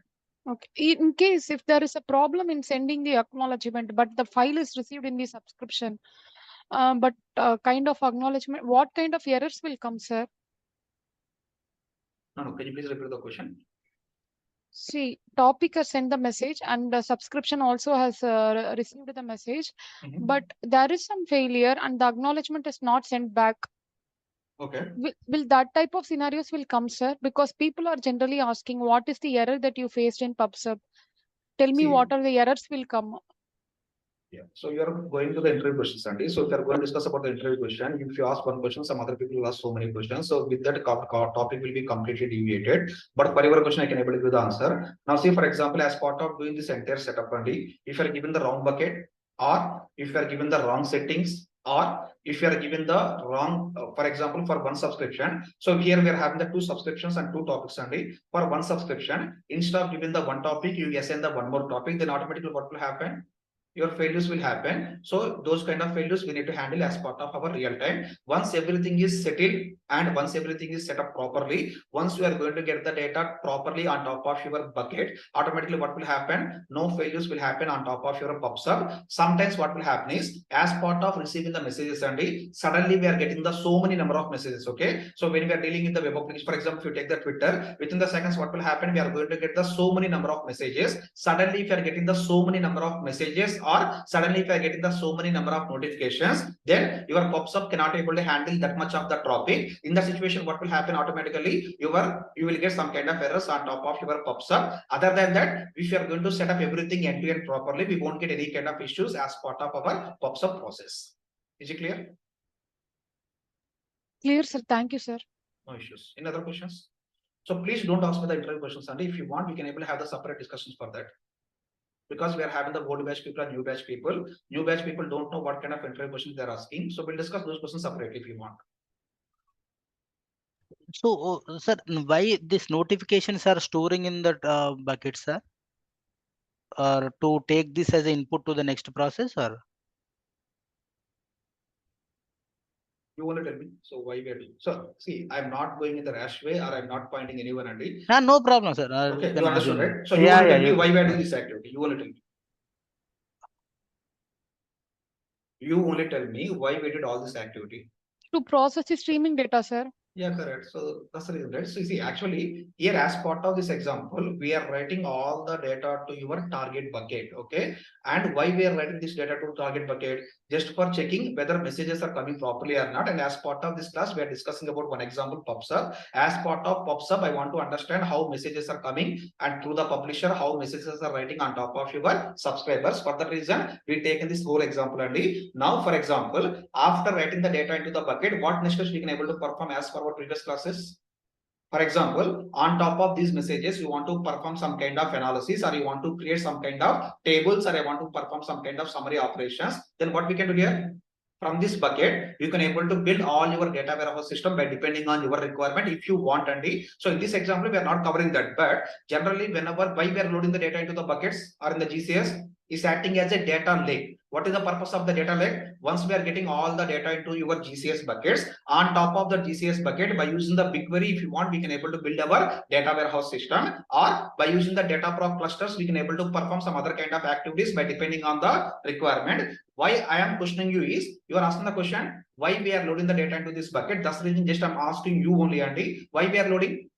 Okay. In case if there is a problem in sending the acknowledgement, but the file is received in the subscription, but kind of acknowledgement, what kind of errors will come, sir? No, can you please repeat the question? See, topic has sent the message and the subscription also has received the message, but there is some failure and the acknowledgement is not sent back. Okay. Will that type of scenarios will come, sir? Because people are generally asking, what is the error that you faced in PUB&SUB? Tell me what are the errors will come. Yeah. So you are going to the interview questions, Sandy. So if you are going to discuss about the interview question, if you ask one question, some other people will ask so many questions. So with that topic will be completely deviated. But for your question, I can able to give the answer. Now, see, for example, as part of doing this entire setup, Sandy, if you are given the wrong bucket, or if you are given the wrong settings, or if you are given the wrong, for example, for one subscription. So here we are having the 2 subscriptions and 2 topics only. For one subscription, instead of giving the one topic, you assign the one more topic, then automatically what will happen? Your failures will happen. So those kind of failures we need to handle as part of our real time. Once everything is settled and once everything is set up properly, once you are going to get the data properly on top of your bucket, automatically what will happen? No failures will happen on top of your PUB&SUB. Sometimes what will happen is, as part of receiving the messages only, suddenly we are getting the so many number of messages. Okay. So when we are dealing with the web application, for example, if you take the Twitter, within the seconds, what will happen? We are going to get the so many number of messages. Suddenly, if you are getting the so many number of messages, or suddenly if you are getting the so many number of notifications, then your PUB&SUB cannot able to handle that much of the topic. In that situation, what will happen automatically? You will get some kind of errors on top of your PUB&SUB. Other than that, if you are going to set up everything end to end properly, we won't get any kind of issues as part of our PUB&SUB process. Is it clear? Clear, sir. Thank you, sir. No issues. Any other questions? So please don't ask for the interview questions, Sandy. If you want, we can able to have the separate discussions for that. Because we are having the old batch people and new batch people. New batch people don't know what kind of interview questions they are asking. So we'll discuss those questions separately if you want. So, sir, why these notifications are storing in that bucket, sir? Or to take this as an input to the next process, or? You want to tell me? So why we are doing? So see, I'm not going in the rash way, or I'm not pointing anyone at it. No problem, sir. Okay, you understood, right? So you you want to yeah, tell me why we are doing this activity? You want to tell me? You only tell me why we did all this activity. To process the streaming data, sir. Yeah, correct. So that's the reason, right? So you see, actually, here as part of this example, we are writing all the data to your target bucket. Okay. And why we are writing this data to target bucket? just for checking whether messages are coming properly or not. And as part of this class, we are discussing about one example, PUB&SUB. As part of PUB&SUB, I want to understand how messages are coming, and through the publisher, how messages are writing on top of your subscribers. For that reason, we taken this whole example only. Now, for example, after writing the data into the bucket, what next steps we can able to perform as per our previous classes? For example, on top of these messages, you want to perform some kind of analysis, or you want to create some kind of tables, or you want to perform some kind of summary operations. Then what we can do here? From this bucket, you can able to build all your data warehouse system by depending on your requirement if you want. And so in this example, we are not covering that, but generally whenever why we are loading the data into the buckets or in the GCS is acting as a data lake. What is the purpose of the data lake? Once we are getting all the data into your GCS buckets, on top of the GCS bucket, by using the BigQuery, if you want, we can able to build our data warehouse system, or by using the Dataproc clusters, we can able to perform some other kind of activities by depending on the requirement. Why I am questioning you is, you are asking the question, why we are loading the data into this bucket? That's the reason just I'm asking you only, Andy, why we are loading?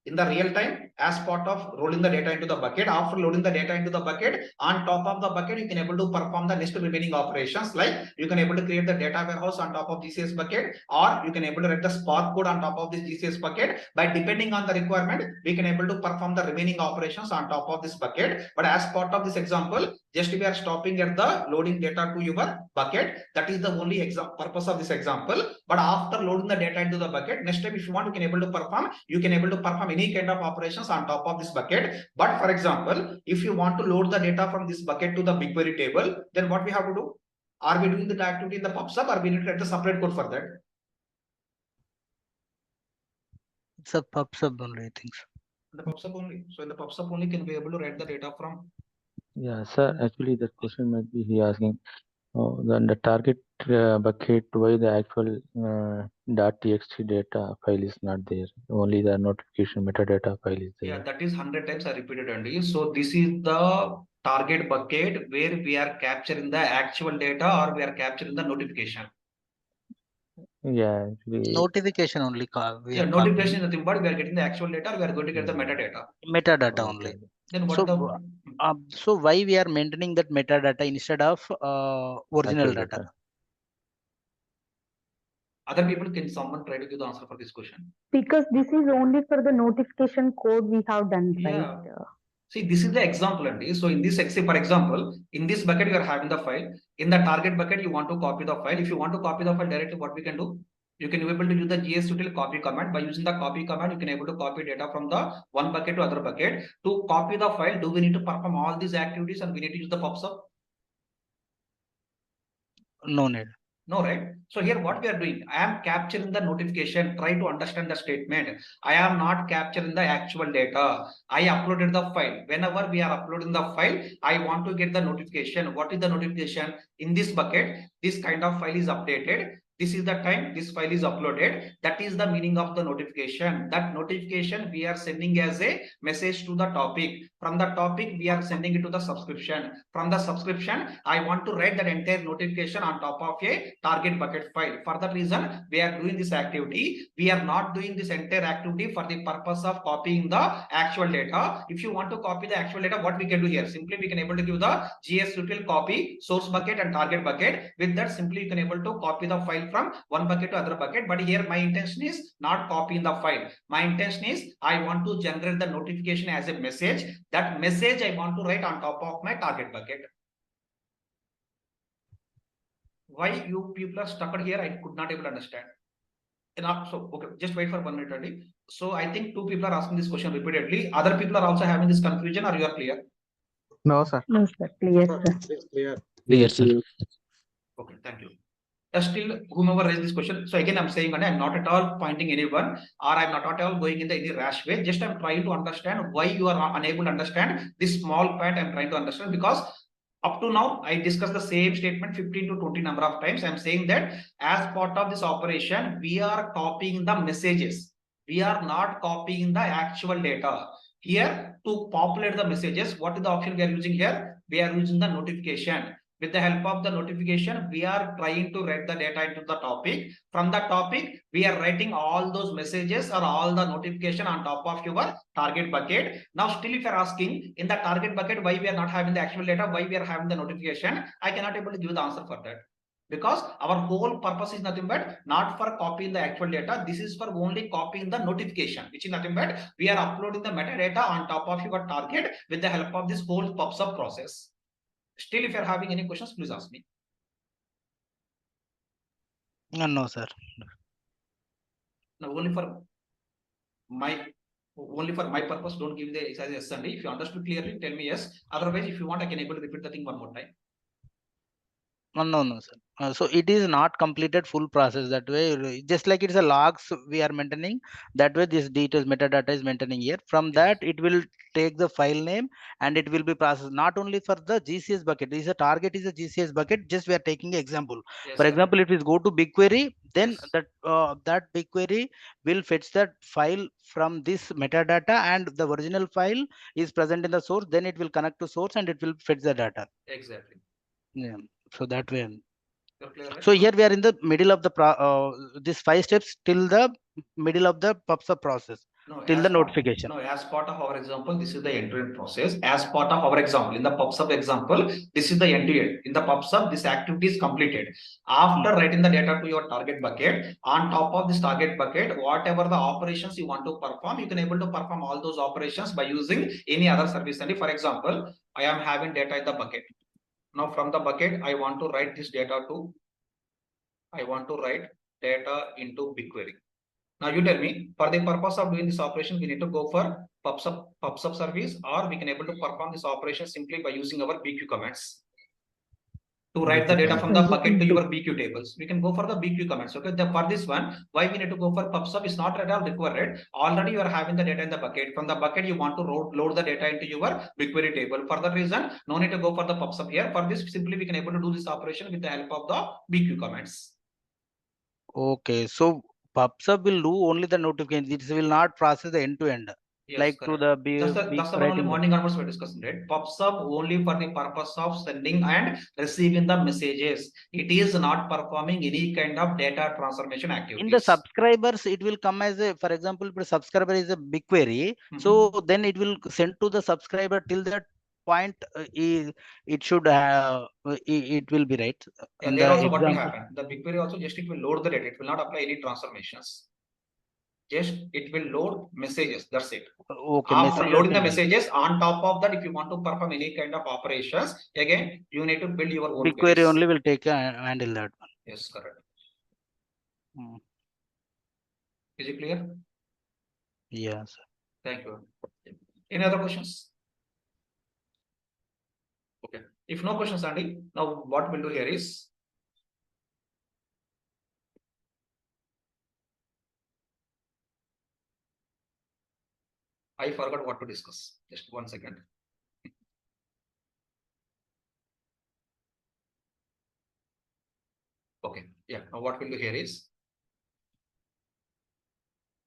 In the real time, as part of rolling the data into the bucket, after loading the data into the bucket, on top of the bucket, you can able to perform the next remaining operations, like you can able to create the data warehouse on top of GCS bucket, or you can able to write the Spark code on top of this GCS bucket. By depending on the requirement, we can able to perform the remaining operations on top of this bucket. But as part of this example, just we are stopping at the loading data to your bucket. That is the only purpose of this example. But after loading the data into the bucket, next time if you want, you can able to perform any kind of operations on top of this bucket. But for example, if you want to load the data from this bucket to the BigQuery table, then what we have to do? Are we doing the activity in the PUB&SUB, or we need to write the separate code for that? It's a PUB&SUB only, I think. The PUB&SUB only. So in the PUB&SUB only can be able to write the data from. Yeah, sir. Actually, that question might be he asking. Then the target bucket, why the actual .txt data file is not there? Only the notification metadata file is there. Yeah, that is 100 times I repeated, Andy. So this is the target bucket where we are capturing the actual data, or we are capturing the notification. Yeah, actually. Notification only. Notification is nothing but we are getting the actual data, or we are going to get the metadata. Metadata only. Then what so why we are maintaining that metadata instead of original data? Other people, can someone try to give the answer for this question? Because this is only for the notification code we have done, right? See, this is the example, Andy. So in this, for example, in this bucket, you are having the file. In the target bucket, you want to copy the file. If you want to copy the file directly, what we can do? You can be able to use the GSUtil copy command. By using the copy command, you can able to copy data from the one bucket to other bucket. To copy the file, do we need to perform all these activities and we need to use the PUB&SUB? No need. No, right? So here what we are doing, I am capturing the notification. Try to understand the statement. I am not capturing the actual data. I uploaded the file. Whenever we are uploading the file, I want to get the notification. What is the notification? In this bucket, this kind of file is updated. This is the time this file is uploaded. That is the meaning of the notification. That notification we are sending as a message to the topic. From the topic, we are sending it to the subscription. From the subscription, I want to write that entire notification on top of a target bucket file. For that reason, we are doing this activity. We are not doing this entire activity for the purpose of copying the actual data. If you want to copy the actual data, what we can do here? Simply we can able to give the GSUtil copy source bucket and target bucket. With that, simply you can able to copy the file from one bucket to other bucket. But here my intention is not copying the file. My intention is I want to generate the notification as a message. That message I want to write on top of my target bucket. Why you people are stuck here, I could not able to understand. So okay, just wait for 1 minute only. So I think 2 people are asking this question repeatedly. Other people are also having this confusion, or you are clear? No, sir. No, sir. Clear, sir. Clear, sir. Okay, thank you. Still, whomever raised this question. So again, I'm saying, and I'm not at all pointing anyone, or I'm not at all going in any rash way. Just I'm trying to understand why you are unable to understand this small point. I'm trying to understand, because up to now, I discussed the same statement 15 to 20 number of times. I'm saying that as part of this operation, we are copying the messages. We are not copying the actual data. Here, to populate the messages, what is the option we are using here? We are using the notification. With the help of the notification, we are trying to write the data into the topic. From the topic, we are writing all those messages or all the notification on top of your target bucket. Now, still if you are asking in the target bucket, why we are not having the actual data, why we are having the notification, I cannot able to give the answer for that. Because our whole purpose is nothing but not for copying the actual data. This is for only copying the notification, which is nothing but we are uploading the metadata on top of your target with the help of this whole PUB/SUB process. Still, if you are having any questions, please ask me. No, sir. Now, only for my purpose, don't give the size yes and if you understood clearly, tell me yes. Otherwise, if you want, I can able to repeat the thing one more time. No, sir. So it is not completed full process that way. Just like it's a logs we are maintaining, that way this details metadata is maintaining here. From that, it will take the file name and it will be processed not only for the GCS bucket. This is a target is a GCS bucket. Just we are taking an example. Yes, For sir. example, if we go to BigQuery, then Yes. that BigQuery will fetch that file from this metadata, and the original file is present in the source. Then it will connect to source and it will fetch the data. Exactly. Yeah. So that way. You're clear, right? So here we are in the middle of the this 5 steps till the middle of the PUB/SUB process, No, till the as part, notification. no, as part of our example, this is the end-to-end process. As part of our example, in the PUB/SUB example, this is the end-to-end. In the PUB/SUB, this activity is completed. After writing the data to your target bucket, on top of this target bucket, whatever the operations you want to perform, you can able to perform all those operations by using any other service. And for example, I am having data in the bucket. Now from the bucket, I want to write this data to, I want to write data into BigQuery. Now you tell me, for the purpose of doing this operation, we need to go for PUB/SUB service, or we can able to perform this operation simply by using our BQ commands to write the data from the bucket to your BQ tables. We can go for the BQ commands. Okay, for this one, why we need to go for PUB/SUB is not at all required. Already you are having the data in the bucket. From the bucket, you want to load the data into your BigQuery table. For that reason, no need to go for the PUB/SUB here. For this, simply we can able to do this operation with the help of the BQ commands. Okay, so PUB/SUB will do only the notification. It will not process the end-to-end. Yes, Like correct. to the That's the one only morning onwards we're discussing, right? PUB/SUB only for the purpose of sending and receiving the messages. It is not performing any kind of data transformation activities. In the subscribers, it will come as a, for example, if the subscriber is a BigQuery, so then it will send to the subscriber till that point. It should it will be right. And there also what will happen? The BigQuery also just it will load the data. It will not apply any transformations. Just it will load messages. That's it. Okay. After loading the messages, on top of that, if you want to perform any kind of operations, again you need to build your own BigQuery queries. only will take handle that one. Yes, correct. Is it clear? Yes. Thank you. Any other questions? Okay. If no questions, Andy, now what we'll do here is I forgot what to discuss. Just 1 second. Okay. Yeah. Now what we'll do here is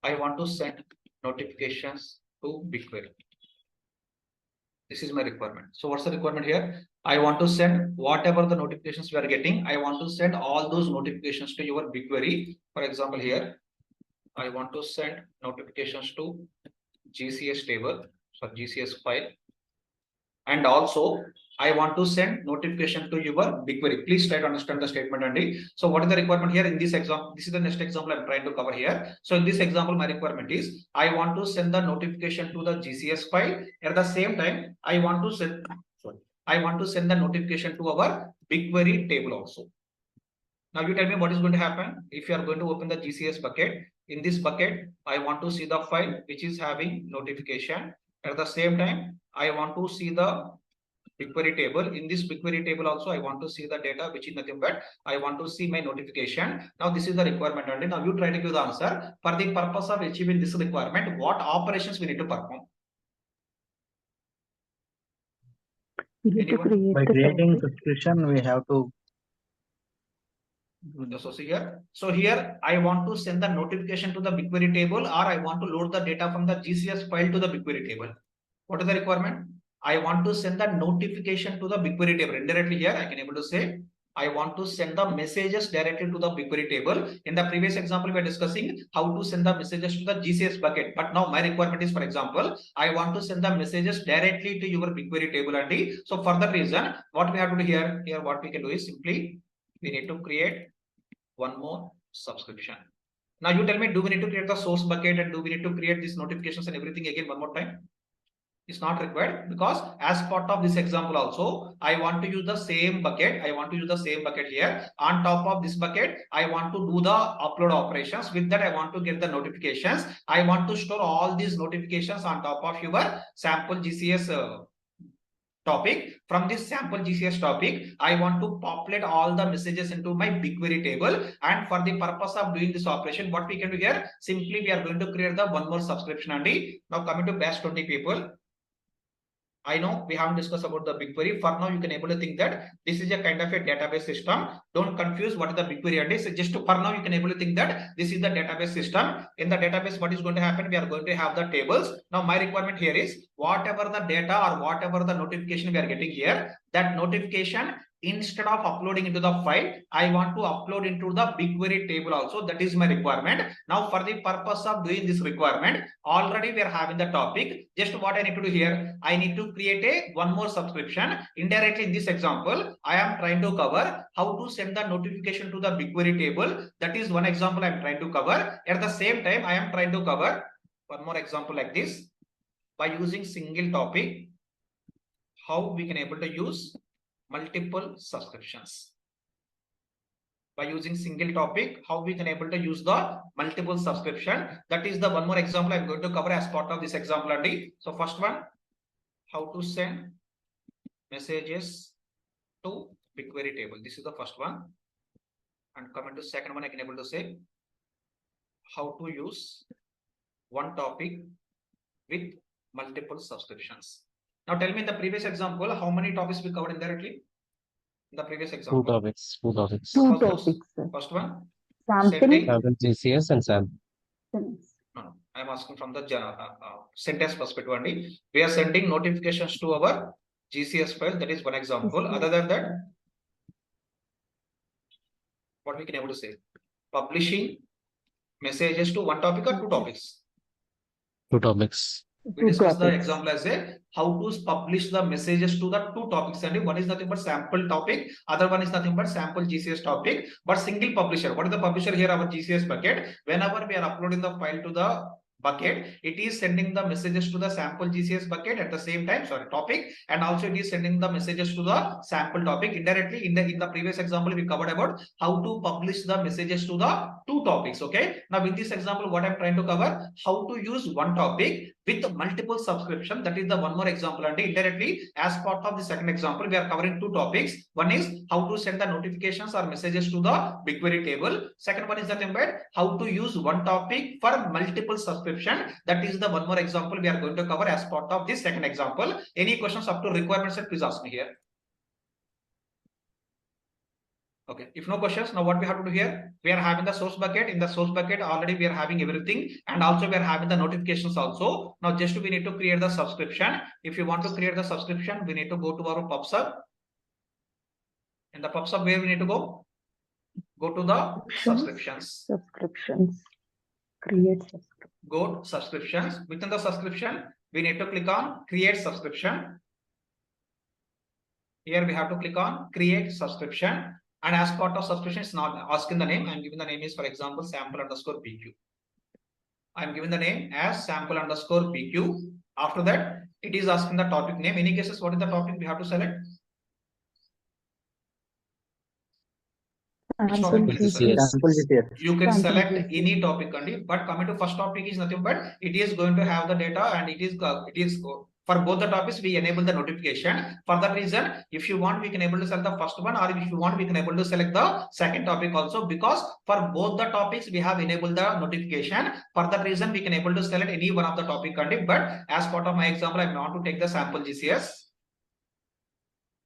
I want to send notifications to BigQuery. This is my requirement. So what's the requirement here? I want to send whatever the notifications we are getting. I want to send all those notifications to your BigQuery. For example, here, I want to send notifications to GCS table, so GCS file. And also I want to send notification to your BigQuery. Please try to understand the statement, Andy. So what is the requirement here in this example? This is the next example I'm trying to cover here. So in this example, my requirement is I want to send the notification to the GCS file. At the same time, I want to send the notification to our BigQuery table also. Now you tell me what is going to happen if you are going to open the GCS bucket. In this bucket, I want to see the file which is having notification. At the same time, I want to see the BigQuery table. In this BigQuery table also, I want to see the data, which is nothing but I want to see my notification. Now this is the requirement, and now you try to give the answer. For the purpose of achieving this requirement, what operations we need to perform? By creating subscription, we have to. So here I want to send the notification to the BigQuery table, or I want to load the data from the GCS file to the BigQuery table. What is the requirement? I want to send the notification to the BigQuery table. Indirectly here, I can able to say I want to send the messages directly to the BigQuery table. In the previous example, we are discussing how to send the messages to the GCS bucket. But now my requirement is, for example, I want to send the messages directly to your BigQuery table, Andy. So for that reason, what we have to do here, what we can do is simply we need to create one more subscription. Now you tell me, do we need to create the source bucket and do we need to create these notifications and everything again one more time? It's not required, because as part of this example also, I want to use the same bucket. I want to use the same bucket here. On top of this bucket, I want to do the upload operations. With that, I want to get the notifications. I want to store all these notifications on top of your sample GCS topic. From this sample GCS topic, I want to populate all the messages into my BigQuery table. And for the purpose of doing this operation, what we can do here, simply we are going to create the one more subscription only. Now coming to batch 20 people. I know we haven't discussed about the BigQuery. For now, you can able to think that this is a kind of a database system. Don't confuse what is the BigQuery and so just for now, you can able to think that this is the database system. In the database, what is going to happen? We are going to have the tables. Now, my requirement here is whatever the data or whatever the notification we are getting here, that notification, instead of uploading into the file, I want to upload into the BigQuery table also. That is my requirement. Now, for the purpose of doing this requirement, already we are having the topic. Just what I need to do here, I need to create one more subscription. Indirectly in this example, I am trying to cover how to send the notification to the BigQuery table. That is one example I am trying to cover. At the same time, I am trying to cover one more example like this by using single topic, how we can able to use multiple subscriptions. By using single topic, how we can able to use the multiple subscription. That is the one more example I'm going to cover as part of this example only. So first one, how to send messages to BigQuery table. This is the first one. And coming to second one, I can able to say how to use one topic with multiple subscriptions. Now tell me in the previous example, how many topics we covered indirectly? In the previous example. Two topics. Two First topics, sir. First one, Sample. sending. Sample GCS and sample. No, I'm asking from the sentence perspective only. We are sending notifications to our GCS file. That is one example. Other than that, what we can able to say? Publishing messages to one topic or two topics? Two topics. We discussed the example as a how to publish the messages to the two topics, and one is nothing but sample topic, other one is nothing but sample GCS topic, but single publisher. What is the publisher here? Our GCS bucket. Whenever we are uploading the file to the bucket, it is sending the messages to the sample GCS bucket at the same time, topic, and also it is sending the messages to the sample topic. Indirectly, in the previous example, we covered about how to publish the messages to the two topics. Okay, now in this example, what I'm trying to cover, how to use one topic with multiple subscription. That is the one more example. And indirectly, as part of the second example, we are covering two topics. One is how to send the notifications or messages to the BigQuery table. Second one is that embed how to use one topic for multiple subscription. That is the one more example we are going to cover as part of this second example. Any questions up to requirements, please ask me here. Okay, if no questions, now what we have to do here, we are having the source bucket. In the source bucket, already we are having everything, and also we are having the notifications also. Now just we need to create the subscription. If you want to create the subscription, we need to go to our PUB&SUB. In the PUB&SUB, where we need to go? Go to the subscriptions. Subscriptions. Create subscription. Go to subscriptions. Within the subscription, we need to click on create subscription. Here we have to click on create subscription. And as part of subscription, it's not asking the name. I'm giving the name is, for example, sample_PQ. I'm giving the name as sample_PQ. After that, it is asking the topic name. In any cases, what is the topic we have to select? Which topic will you select? You can select any topic only, but coming to first topic is nothing but it is going to have the data, and it is for both the topics we enable the notification. For that reason, if you want, we can able to select the first one, or if you want, we can able to select the second topic also, because for both the topics we have enabled the notification. For that reason, we can able to select any one of the topic only. But as part of my example, I want to take the sample GCS.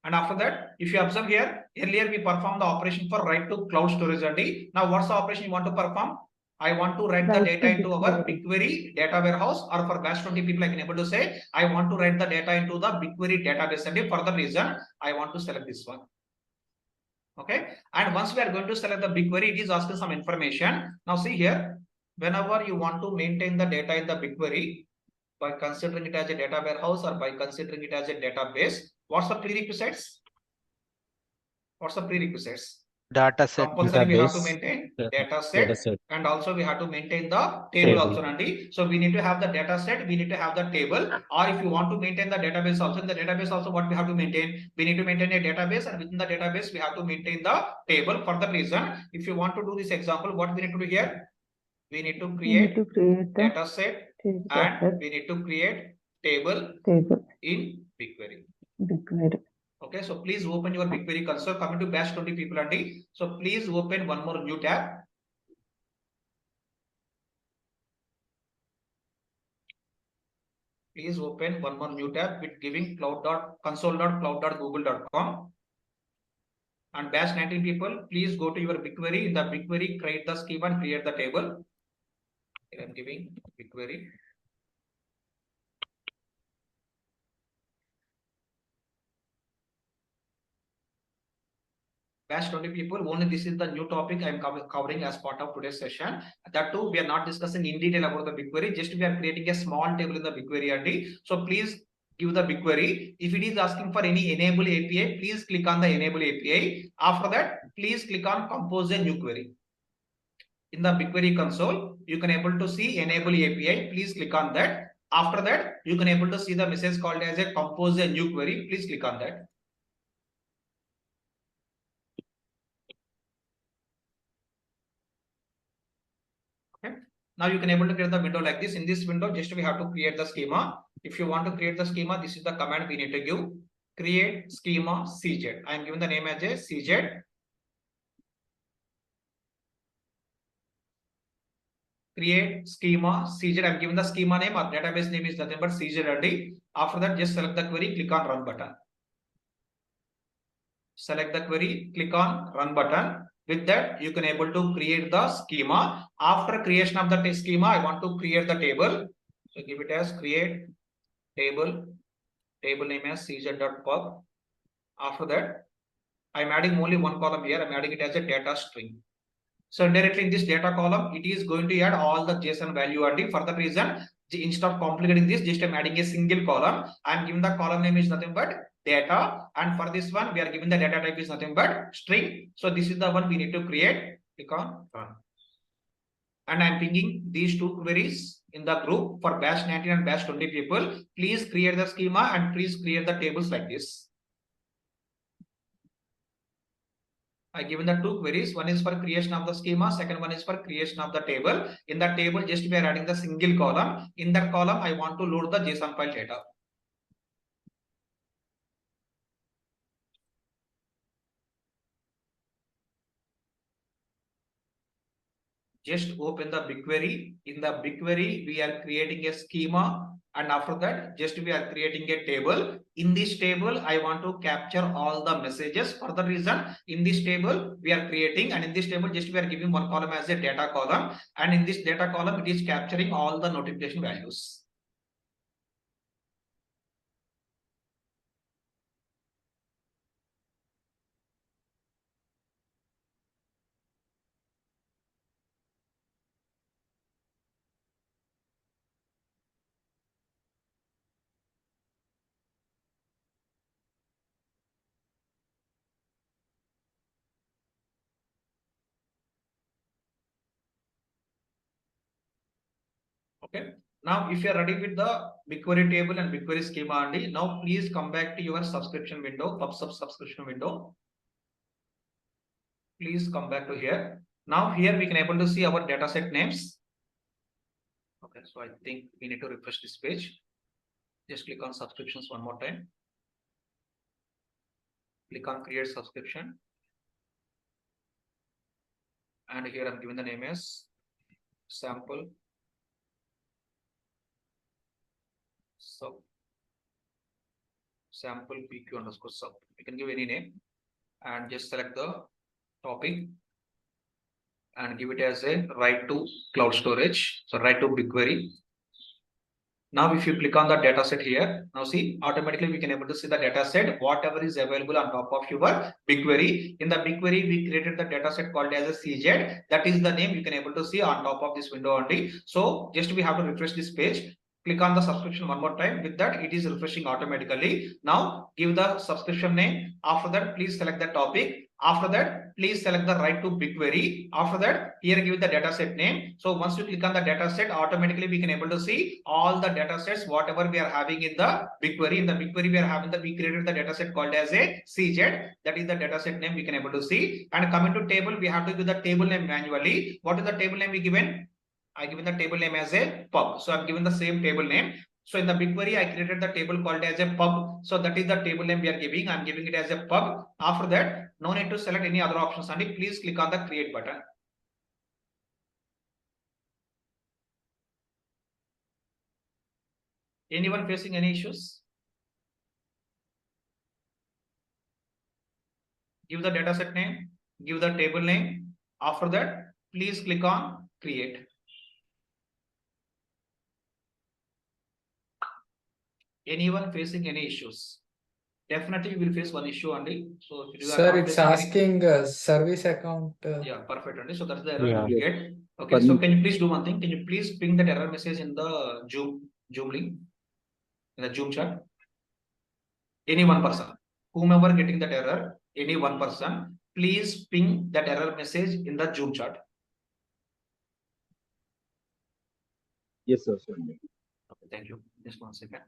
And after that, if you observe here, earlier we performed the operation for write to cloud storage only. Now, what's the operation you want to perform? I want to write the data into our BigQuery data warehouse, or for batch 20 people, I can able to say, I want to write the data into the BigQuery database. And for the reason, I want to select this one. Okay. And once we are going to select the BigQuery, it is asking some information. Now see here, whenever you want to maintain the data in the BigQuery, by considering it as a data warehouse or by considering it as a database, what's the prerequisites? What's the prerequisites? data set. Compulsory we have to Database. maintain Yeah. data set, Dataset. and also we have to maintain the table also, Nandi. So we need to have the data set, we need to have the table, or if you want to maintain the database also, in the database also what we have to maintain? We need to maintain a database, and within the database we have to maintain the table. For the reason, if you want to do this example, what we need to do here? We need to create data set, and we need to create table in BigQuery. Okay, so please open your BigQuery console. Coming to batch 20 people, Andy. So please open one more new tab. Please open one more new tab with giving console.cloud.google.com. And batch 19 people, please go to your BigQuery. In the BigQuery, create the schema and create the table. Here I'm giving BigQuery. Batch 20 people, only this is the new topic I am covering as part of today's session. That too, we are not discussing in detail about the BigQuery, just we are creating a small table in the BigQuery only. So please give the BigQuery. If it is asking for any enable API, please click on the enable API. After that, please click on compose a new query. In the BigQuery console, you can able to see enable API. Please click on that. After that, you can able to see the message called as a compose a new query. Please click on that. Okay. Now you can able to create the window like this. In this window, just we have to create the schema. If you want to create the schema, this is the command we need to give. Create schema CZ. I am giving the name as a CZ. Create schema CZ. I am giving the schema name. Our database name is nothing but CZ. After that, just select the query, click on run button. Select the query, click on run button. With that, you can able to create the schema. After creation of the schema, I want to create the table. So give it as create table. Table name as cz.pub. After that, I'm adding only one column here. I'm adding it as a data string. So directly in this data column, it is going to add all the JSON value ID. For that reason, instead of complicating this, just I'm adding a single column. I'm giving the column name is nothing but data. And for this one, we are giving the data type is nothing but string. So this is the one we need to create. Click on run. And I'm pinging these two queries in the group for batch 19 and batch 20 people. Please create the schema and please create the tables like this. I given the two queries. One is for creation of the schema. Second one is for creation of the table. In the table, just we are adding the single column. In that column, I want to load the JSON file data. Just open the BigQuery. In the BigQuery, we are creating a schema. And after that, just we are creating a table. In this table, I want to capture all the messages. For the reason, in this table, we are creating, and in this table, just we are giving one column as a data column. And in this data column, it is capturing all the notification values. Okay. Now, if you are ready with the BigQuery table and BigQuery schema only, now please come back to your subscription window, PUB/SUB subscription window. Please come back to here. Now here we can able to see our dataset names. Okay, so I think we need to refresh this page. Just click on subscriptions one more time. Click on create subscription. And here I'm giving the name as sample sub sample PQ_sub. You can give any name and just select the topic and give it as a write to cloud storage. So write to BigQuery. Now, if you click on the data set here, now see, automatically we can able to see the data set, whatever is available on top of your BigQuery. In the BigQuery, we created the data set called as a CZ. That is the name you can able to see on top of this window only. So just we have to refresh this page. Click on the subscription one more time. With that, it is refreshing automatically. Now, give the subscription name. After that, please select the topic. After that, please select the right to BigQuery. After that, here give the data set name. So once you click on the data set, automatically we can able to see all the data sets, whatever we are having in the BigQuery. In the BigQuery, we are having we created the data set called as a CZ. That is the data set name we can able to see. And coming to table, we have to give the table name manually. What is the table name we given? I given the table name as a PUB. So I'm given the same table name. So in the BigQuery, I created the table called as a PUB. So that is the table name we are giving. I'm giving it as a PUB. After that, no need to select any other options. And please click on the create button. Anyone facing any issues? Give the dataset name, give the table name. After that, please click on create. Anyone facing any issues? Definitely you will face one issue only. So if you are Sir, not it's facing any- asking service account. Yeah, perfect. Only. So that's the error Yeah. you will get. Okay, so can you please do one thing? Can you please ping that error message in the Zoom link, in the Zoom chat? Any one person, whomever getting that error, any one person, please ping that error message in the Zoom chat. Yes, sir. Okay, thank you. Just 1 second.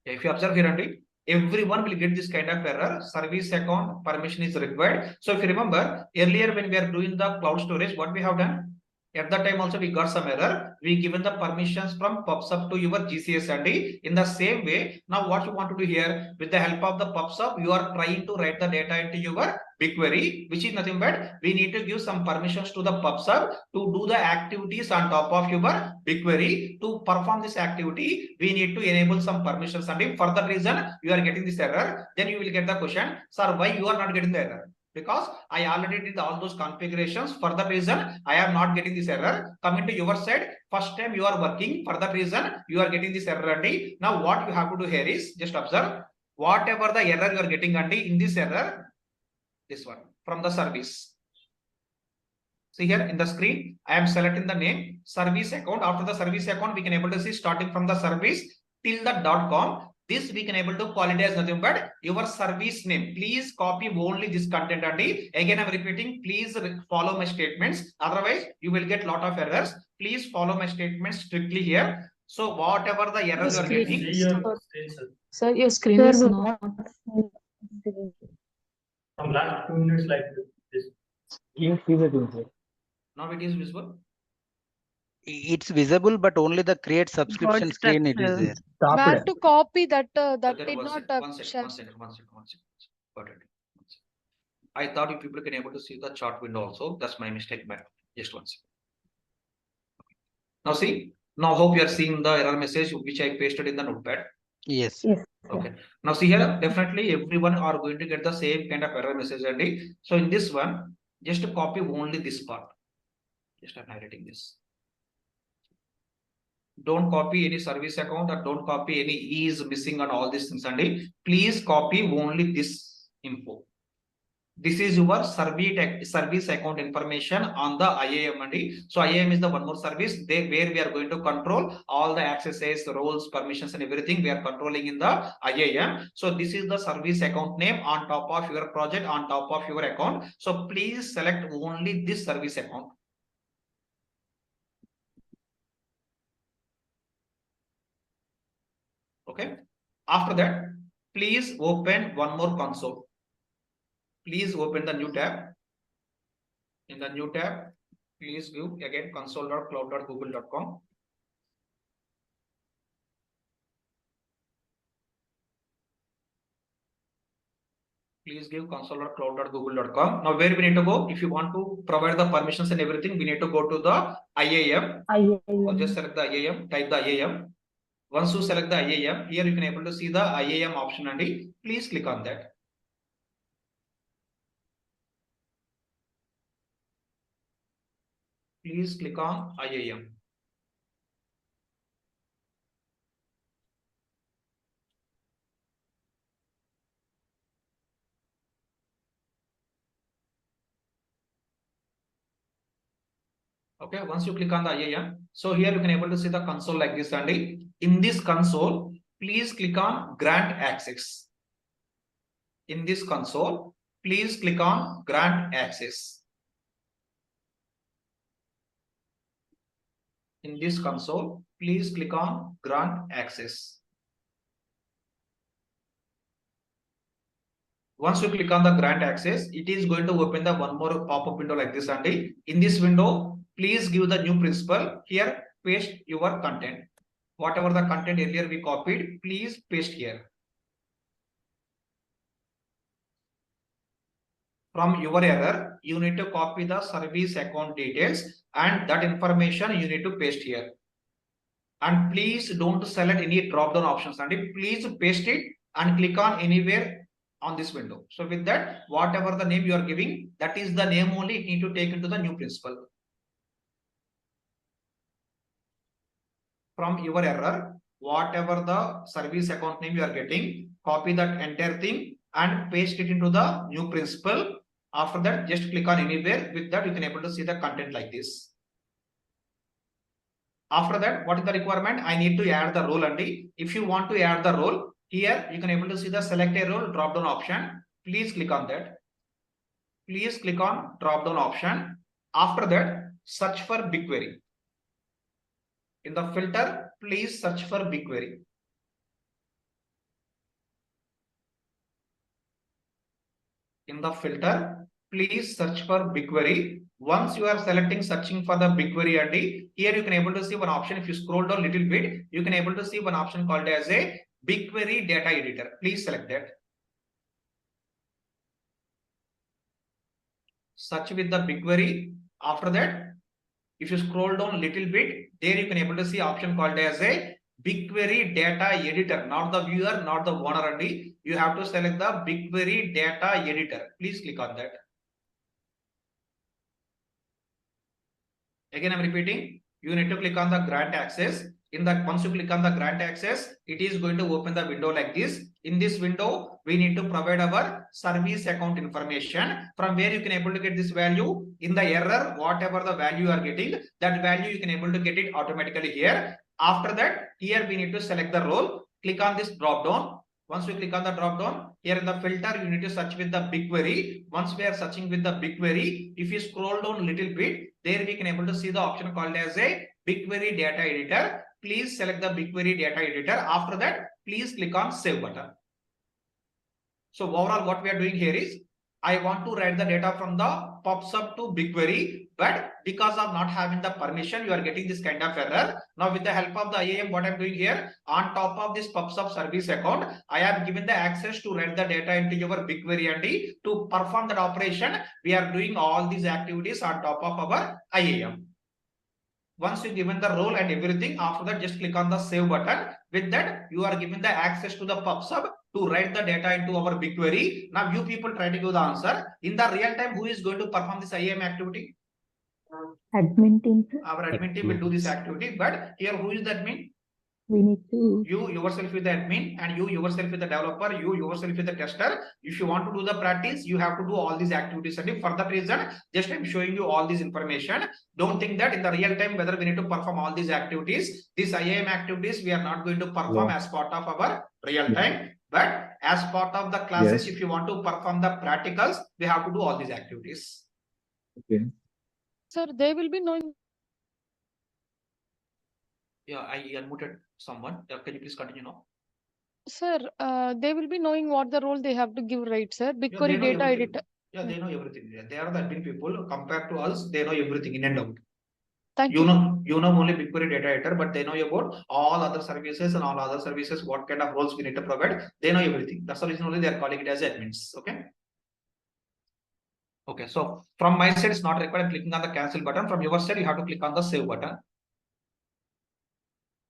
If you observe here, everyone will get this kind of error. Service account permission is required. So if you remember earlier when we are doing the cloud storage, what we have done? At that time also we got some error. We given the permissions from PUB&SUB to your GCS and in the same way. Now what you want to do here, with the help of the PUB&SUB, you are trying to write the data into your BigQuery, which is nothing but we need to give some permissions to the PUB&SUB to do the activities on top of your BigQuery. To perform this activity, we need to enable some permissions, and if for that reason you are getting this error, then you will get the question, sir, why you are not getting the error? Because I already did all those configurations. For that reason, I am not getting this error. Coming to your side, first time you are working, for that reason you are getting this error. And now what you have to do here is just observe whatever the error you are getting, and in this error, this one from the service. See here in the screen, I am selecting the name service account. After the service account, we can able to see starting from the service till the .com. This we can able to call it as nothing but your service name. Please copy only this content, and again I'm repeating, please follow my statements. Otherwise, you will get lot of errors. Please follow my statements strictly here. So whatever the error you are getting, Sir, your screen Sir, is we not. From last 2 minutes like this. now it is visible. It's visible, but only the create subscription screen it is there. Where to copy that that Okay, did one not second, one share. second. Got it. I thought you people can able to see the chart window also. That's my mistake, man. Just 1 second. Now see, now hope you are seeing the error message which I pasted in the notepad. Yes. Yes. Okay. Now see here, definitely everyone are going to get the same kind of error message, and so in this one, just copy only this part. Just I'm highlighting this. Don't copy any service account, or don't copy any is missing and all these things, and please copy only this info. This is your service account information on the IAM, and so IAM is the one more service where we are going to control all the accesses, roles, permissions, and everything we are controlling in the IAM. So this is the service account name on top of your project, on top of your account. So please select only this service account. Okay. After that, please open one more console. Please open the new tab. In the new tab, please view again console.cloud.google.com. Please give console.cloud.google.com. Now, where we need to go? If you want to provide the permissions and everything, we need to go to the IAM. So just select the IAM, type the IAM. Once you select the IAM, here you can able to see the IAM option, and please click on that. Please click on IAM. Okay, once you click on the IAM, so here you can able to see the console like this, and in this console, please click on grant access. In this console, please click on grant access. In this console, please click on grant access. Once you click on the grant access, it is going to open the one more pop-up window like this. And in this window, please give the new principal. Here, paste your content. Whatever the content earlier we copied, please paste here. From your error, you need to copy the service account details and that information you need to paste here. And please don't select any drop-down options. And please paste it and click on anywhere on this window. So with that, whatever the name you are giving, that is the name only you need to take into the new principal. From your error, whatever the service account name you are getting, copy that entire thing and paste it into the new principal. After that, just click on anywhere. With that, you can able to see the content like this. After that, what is the requirement? I need to add the role. And if you want to add the role, here you can able to see the select a role drop down option. Please click on that. Please click on drop down option. After that, search for BigQuery. In the filter, please search for BigQuery. In the filter, please search for BigQuery. Once you are searching for the BigQuery ID, here you can able to see one option. If you scroll down a little bit, you can able to see one option called as a BigQuery Data Editor. Please select that. Search with the BigQuery. After that, if you scroll down a little bit, there you can able to see option called as a BigQuery Data Editor, not the viewer, not the owner ID. You have to select the BigQuery Data Editor. Please click on that. Again, I'm repeating, you need to click on the grant access. Once you click on the grant access, it is going to open the window like this. In this window, we need to provide our service account information, from where you can able to get this value. In the error, whatever the value you are getting, that value you can able to get it automatically here. After that, here we need to select the role. Click on this drop down. Once we click on the drop down, here in the filter, you need to search with the BigQuery. Once we are searching with the BigQuery, if you scroll down a little bit, there we can able to see the option called as a BigQuery Data Editor. Please select the BigQuery Data Editor. After that, please click on Save button. So overall, what we are doing here is, I want to write the data from the PUB/SUB to BigQuery, but because of not having the permission, you are getting this kind of error. Now with the help of the IAM, what I'm doing here, on top of this PUB/SUB service account, I have given the access to write the data into your BigQuery ID. To perform that operation, we are doing all these activities on top of our IAM. Once you've given the role and everything, after that, just click on the Save button. With that, you are given the access to the PUB/SUB to write the data into our BigQuery. Now you people try to give the answer. In the real time, who is going to perform this IAM activity? Admin team. Our admin team will do this activity, but here who is the admin? We need to. You yourself with the admin, and you yourself with the developer, you yourself with the tester. If you want to do the practice, you have to do all these activities. And for that reason, just I'm showing you all this information. Don't think that in the real time, whether we need to perform all these activities. These IAM activities, we are not going to perform as part of our real time. But as part of the classes, if you want to perform the practicals, we have to do all these activities. Okay. Sir, they will be knowing. Yeah, I unmuted someone. Can you please continue now? Sir, they will be knowing what the role they have to give, right, sir? BigQuery Data Editor. Yeah, they know everything. They are the admin people. Compared to us, they know everything in and out. Thank you. You know only BigQuery Data Editor, but they know about all other services and all other services, what kind of roles we need to provide. They know everything. That's the reason only they are calling it as admins. Okay. Okay. So from my side, it's not required. I'm clicking on the cancel button. From your side, you have to click on the save button.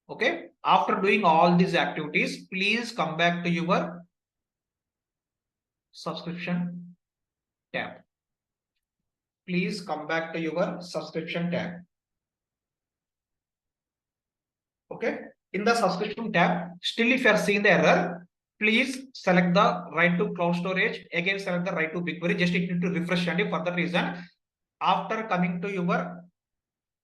Okay. After doing all these activities, please come back to your subscription tab. Please come back to your subscription tab. Okay. In the subscription tab, still if you are seeing the error, please select the right to cloud storage. Again, select the right to BigQuery. Just need to refresh and for that reason, after coming to your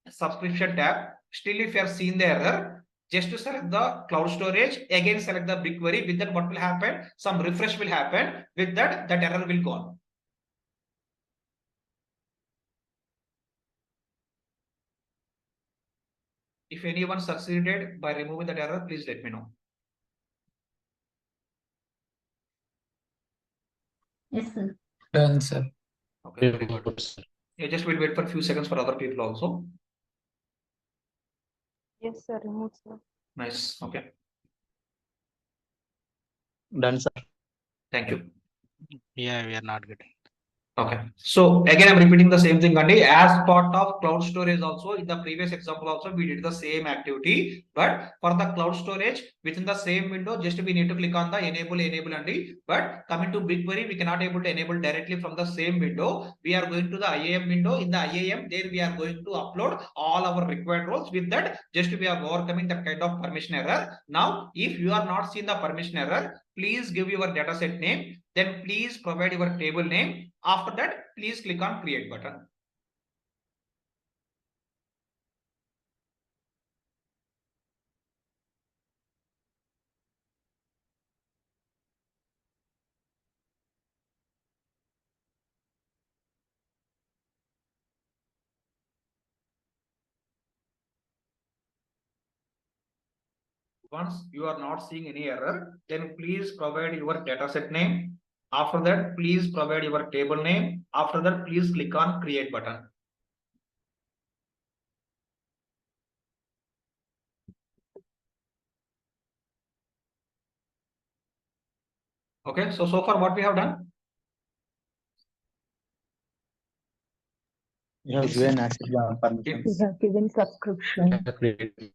subscription tab, still if you are seeing the error, just to select the cloud storage. Again, select the BigQuery. With that, what will happen? Some refresh will happen. With that, that error will go on. If anyone succeeded by removing that error, please let me know. Yes, sir. Done, sir. Okay, very good. Yeah, just we'll wait for a few seconds for other people also. Yes, sir. Remove, sir. Nice. Okay. Done, sir. Thank you. Yeah, we are not getting. Okay. So again, I'm repeating the same thing, Gandhi. As part of cloud storage also, in the previous example also, we did the same activity. But for the cloud storage, within the same window, just we need to click on the enable, Andy. But coming to BigQuery, we cannot able to enable directly from the same window. We are going to the IAM window. In the IAM, there we are going to upload all our required roles. With that, just we are overcoming that kind of permission error. Now, if you are not seeing the permission error, please give your dataset name. Then please provide your table name. After that, please click on create button. Once you are not seeing any error, then please provide your dataset name. After that, please provide your table name. After that, please click on create button. Okay, so far what we have done? You have given access permission. We have given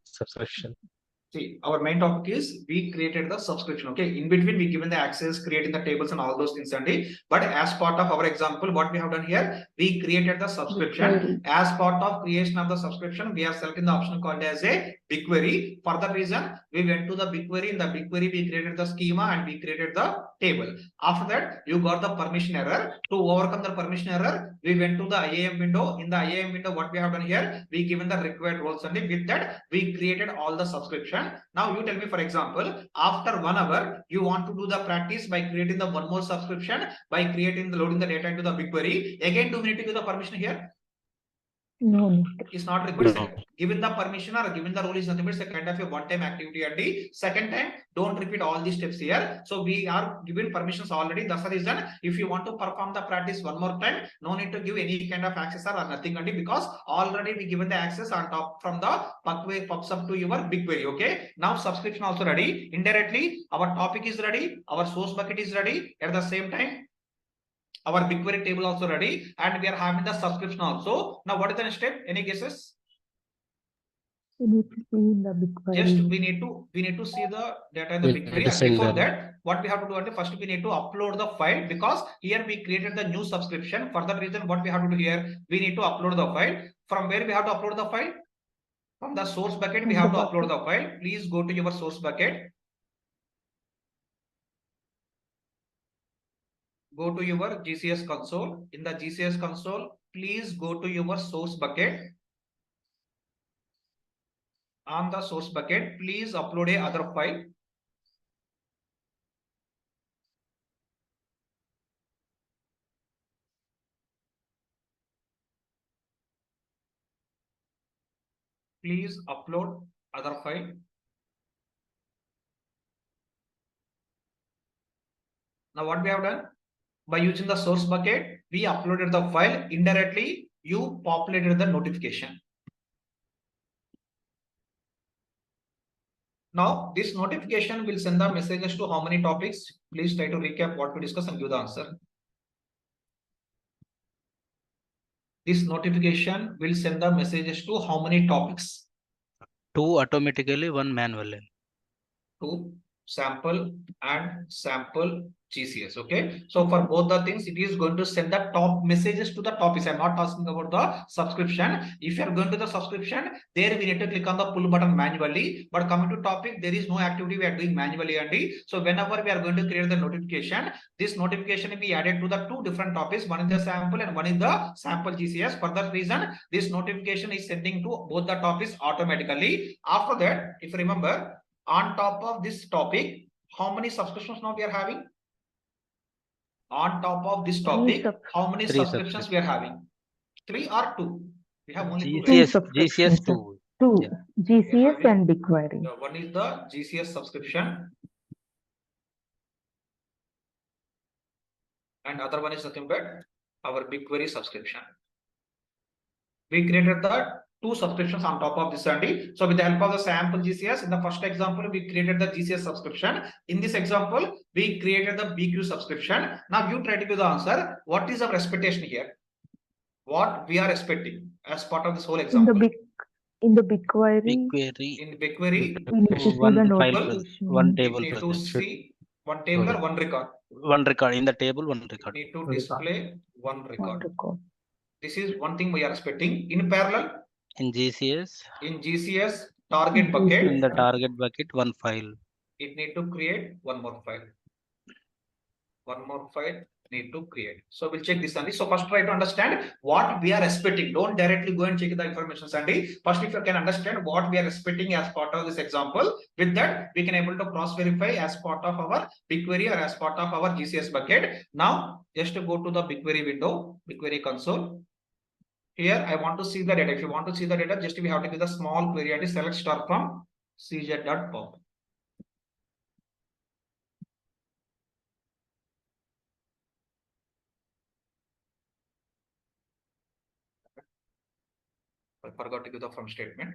subscription. See, our main topic is we created the subscription. Okay, in between we given the access, creating the tables and all those things, Andy. But as part of our example, what we have done here, we created the subscription. As part of creation of the subscription, we are selecting the option called as a BigQuery. For that reason, we went to the BigQuery. In the BigQuery, we created the schema and we created the table. After that, you got the permission error. To overcome the permission error, we went to the IAM window. In the IAM window, what we have done here, we given the required roles, and with that, we created all the subscription. Now you tell me, for example, after 1 hour, you want to do the practice by creating the one more subscription, by creating the loading the data into the BigQuery. Again, do we need to give the permission here? No. It's not required. Given the permission or given the role is nothing but a kind of a one-time activity. At the second time, don't repeat all these steps here. So we are given permissions already. That's the reason. If you want to perform the practice one more time, no need to give any kind of access or nothing, because already we given the access on top from the PUB&SUB to your BigQuery. Okay. Now subscription also ready. Indirectly, our topic is ready. Our source bucket is ready. At the same time, our BigQuery table also ready, and we are having the subscription also. Now, what is the next step? Any guesses? We need to see in the BigQuery. Just we need to see the data in the BigQuery. And before that, what we have to do is first we need to upload the file, because here we created the new subscription. For that reason, what we have to do here, we need to upload the file. From where we have to upload the file? From the source bucket, we have to upload the file. Please go to your source bucket. Go to your GCS console. In the GCS console, please go to your source bucket. On the source bucket, please upload a other file. Please upload other file. Now what we have done? By using the source bucket, we uploaded the file. Indirectly, you populated the notification. Now, this notification will send the messages to how many topics? Please try to recap what we discussed and give the answer. This notification will send the messages to how many topics? 2 automatically, 1 manually. 2 sample and sample GCS. Okay, so for both the things, it is going to send the top messages to the topics. I'm not asking about the subscription. If you are going to the subscription, there we need to click on the pull button manually. But coming to topic, there is no activity we are doing manually. So whenever we are going to create the notification, this notification will be added to the 2 different topics. One is the sample and one is the sample GCS. For that reason, this notification is sending to both the topics automatically. After that, if you remember, on top of this topic, how many subscriptions now we are having? On top of this topic, how many subscriptions we are having? 3 or 2? We have only 2. GCS 2. Two, Yeah. GCS and BigQuery. One is the GCS subscription, and other one is nothing but our BigQuery subscription. We created the two subscriptions on top of this, Andy. So with the help of the sample GCS, in the first example, we created the GCS subscription. In this example, we created the BQ subscription. Now you try to give the answer. What is our expectation here? What we are expecting as part of this whole example? In the BigQuery, BigQuery. In BigQuery, we need to see One the file notification. one it table need to present. see one table or one record. One record in the table, one It record. need to display one One record. record. This is one thing we are expecting. In parallel, In GCS, in GCS target bucket, in the target bucket, one file. it need to create one more file. One more file need to create. So we'll check this, Sandy. So first try to understand what we are expecting. Don't directly go and check the information, Sandy. First, if you can understand what we are expecting as part of this example, with that we can able to cross verify as part of our BigQuery or as part of our GCS bucket. Now just to go to the BigQuery window, BigQuery console. Here I want to see the data. If you want to see the data, just we have to give the small query and select star from cz.pub. I forgot to give the from statement.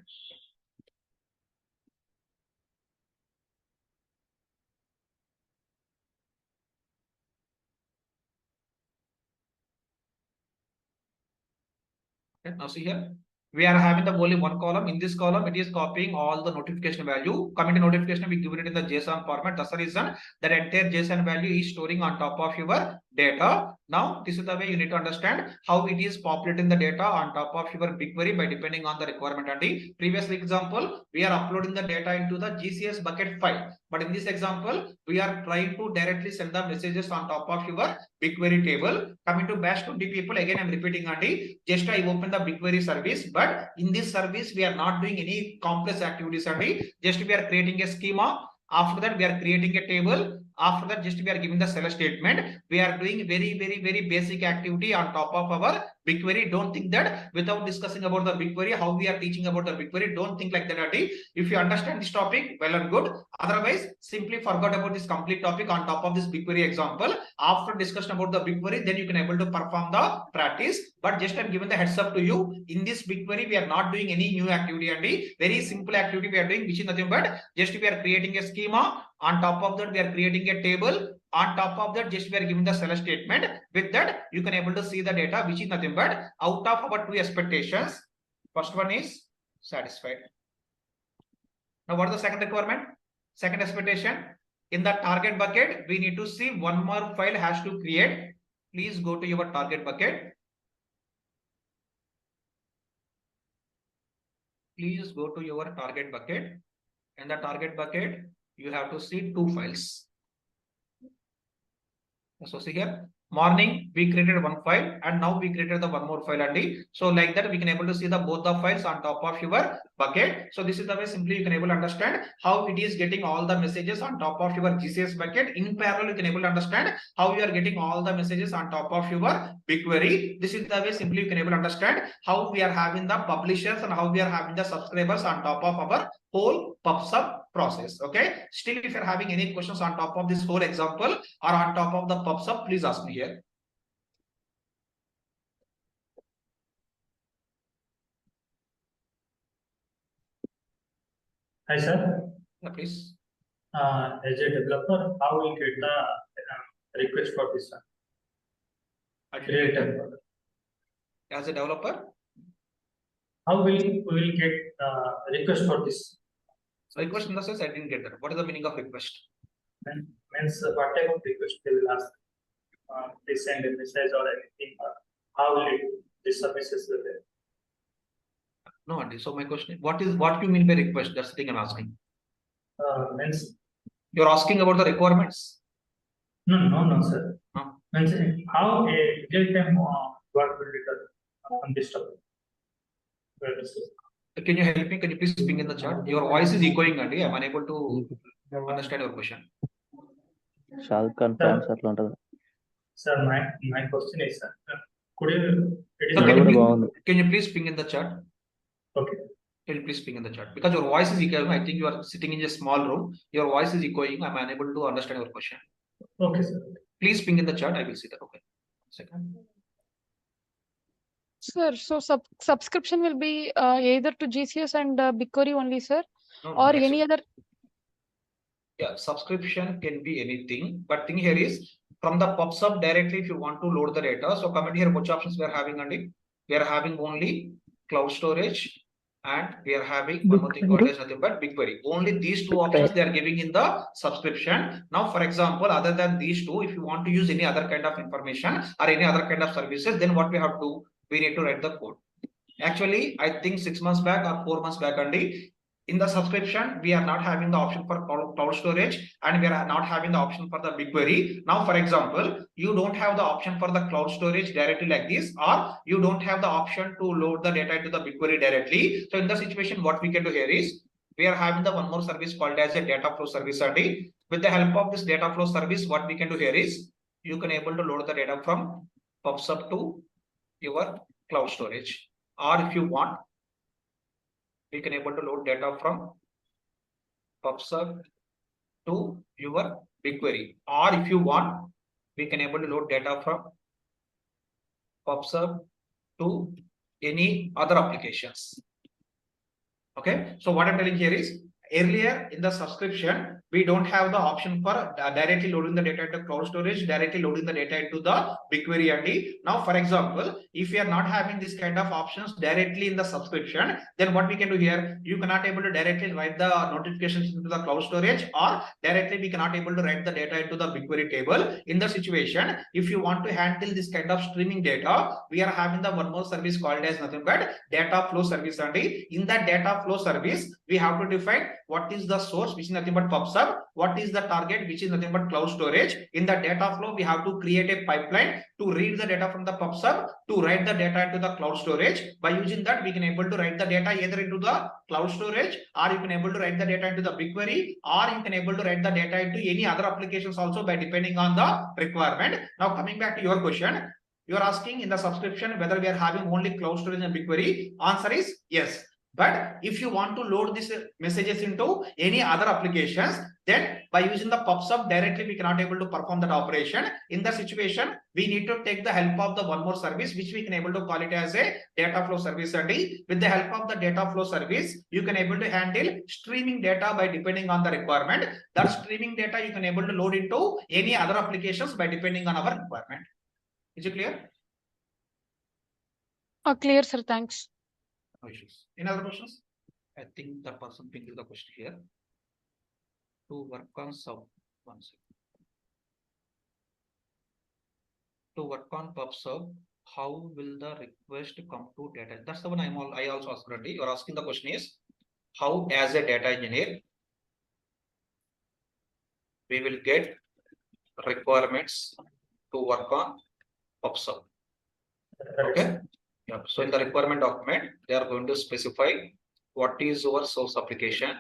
Okay, now see here, we are having the only one column. In this column, it is copying all the notification value. Coming to notification, we give it in the JSON format. That's the reason that entire JSON value is storing on top of your data. Now, this is the way you need to understand how it is populating the data on top of your BigQuery by depending on the requirement. And the previous example, we are uploading the data into the GCS bucket file. But in this example, we are trying to directly send the messages on top of your BigQuery table. Coming to batch 20 people, again, I'm repeating, Andy. Just I open the BigQuery service, but in this service, we are not doing any complex activities, Andy. Just we are creating a schema. After that, we are creating a table. After that, just we are giving the select statement. We are doing very basic activity on top of our BigQuery. Don't think that without discussing about the BigQuery, how we are teaching about the BigQuery. Don't think like that, Adi. If you understand this topic, well and good. Otherwise, simply forget about this complete topic on top of this BigQuery example. After discussion about the BigQuery, then you can able to perform the practice. But just I'm giving the heads up to you. In this BigQuery, we are not doing any new activity, Adi. Very simple activity we are doing, which is nothing but just we are creating a schema. On top of that, we are creating a table. On top of that, just we are giving the select statement. With that, you can able to see the data, which is nothing but out of our two expectations. First one is satisfied. Now, what is the second requirement? Second expectation, in the target bucket, we need to see one more file has to create. Please go to your target bucket. Please go to your target bucket. In the target bucket, you have to see two files. So see here, morning we created one file and now we created the one more file, and so like that we can able to see the both the files on top of your bucket. So this is the way simply you can able to understand how it is getting all the messages on top of your GCS bucket. In parallel, you can able to understand how you are getting all the messages on top of your BigQuery. This is the way simply you can able to understand how we are having the publishers and how we are having the subscribers on top of our whole PUB/SUB process. Okay, still if you're having any questions on top of this whole example or on top of the PUB/SUB, please ask me here. Hi sir. Yeah, please. As a developer, how will get the request for this one? Creator. As a developer, how will we get request for this? So request in the sense I didn't get that. What is the meaning of request? Means what type of request they will ask? They send a message or anything. How will it, the services will be? No, Andy. So my question is, what do you mean by request? That's the thing I'm asking. Means you're asking about the requirements. No, sir. No. Means how a real-time work will be done on this topic. Can you help me? Can you please ping in the chat? Your voice is echoing, Andy. I'm unable to understand your question. Shall confirm, sir. Sir, my question is, could you? Sir, can you please ping in the chat? Okay. Can you please ping in the chat? Because your voice is echoing. I think you are sitting in a small room. Your voice is echoing. I'm unable to understand your question. Okay, sir. Please ping in the chat. I will see that. Okay. Second. Sir, so subscription will be either to GCS and BigQuery only, sir, No, or yes, any other. Yeah, subscription can be anything, but thing here is from the PUB/SUB directly if you want to load the data. So comment here which options we are having, and we are having only cloud storage, and we are having one more thing called as nothing but BigQuery. Only these two options they are giving in the subscription. Now, for example, other than these two, if you want to use any other kind of information or any other kind of services, then what we have to, we need to write the code. Actually, I think 6 months back or 4 months back only, in the subscription, we are not having the option for cloud storage, and we are not having the option for the BigQuery. Now, for example, you don't have the option for the cloud storage directly like this, or you don't have the option to load the data into the BigQuery directly. So in the situation, what we can do here is, we are having the one more service called as a data flow service. And with the help of this data flow service, what we can do here is, you can able to load the data from PUB/SUB to your cloud storage. Or if you want, we can able to load data from PUB/SUB to your BigQuery. Or if you want, we can able to load data from PUB/SUB to any other applications. Okay, so what I'm telling here is, earlier in the subscription, we don't have the option for directly loading the data into cloud storage, directly loading the data into the BigQuery. And now, for example, if we are not having this kind of options directly in the subscription, then what we can do here, you cannot able to directly write the notifications into the cloud storage, or directly we cannot able to write the data into the BigQuery table. In the situation, if you want to handle this kind of streaming data, we are having the one more service called as nothing but data flow service. And in that data flow service, we have to define what is the source, which is nothing but PUB/SUB, what is the target, which is nothing but cloud storage. In the data flow, we have to create a pipeline to read the data from the PUB/SUB to write the data into the cloud storage. By using that, we can able to write the data either into the cloud storage, or you can able to write the data into the BigQuery, or you can able to write the data into any other applications also, by depending on the requirement. Now, coming back to your question, you are asking in the subscription whether we are having only cloud storage and BigQuery. Answer is yes. But if you want to load these messages into any other applications, then by using the PUB/SUB directly, we cannot able to perform that operation. In the situation, we need to take the help of the one more service, which we can able to call it as a data flow service. And with the help of the data flow service, you can able to handle streaming data by depending on the requirement. That streaming data you can able to load into any other applications by depending on our requirement. Is it clear? Clear, sir. Thanks. No issues. Any other questions? I think that person pinged the question here. To work on sub, one second. To work on PUB/SUB, how will the request come to data? That's the one I also asked already. You're asking the question is, how as a data engineer, we will get requirements to work on PUB/SUB. Okay. Yeah. So in the requirement document, they are going to specify what is your source application,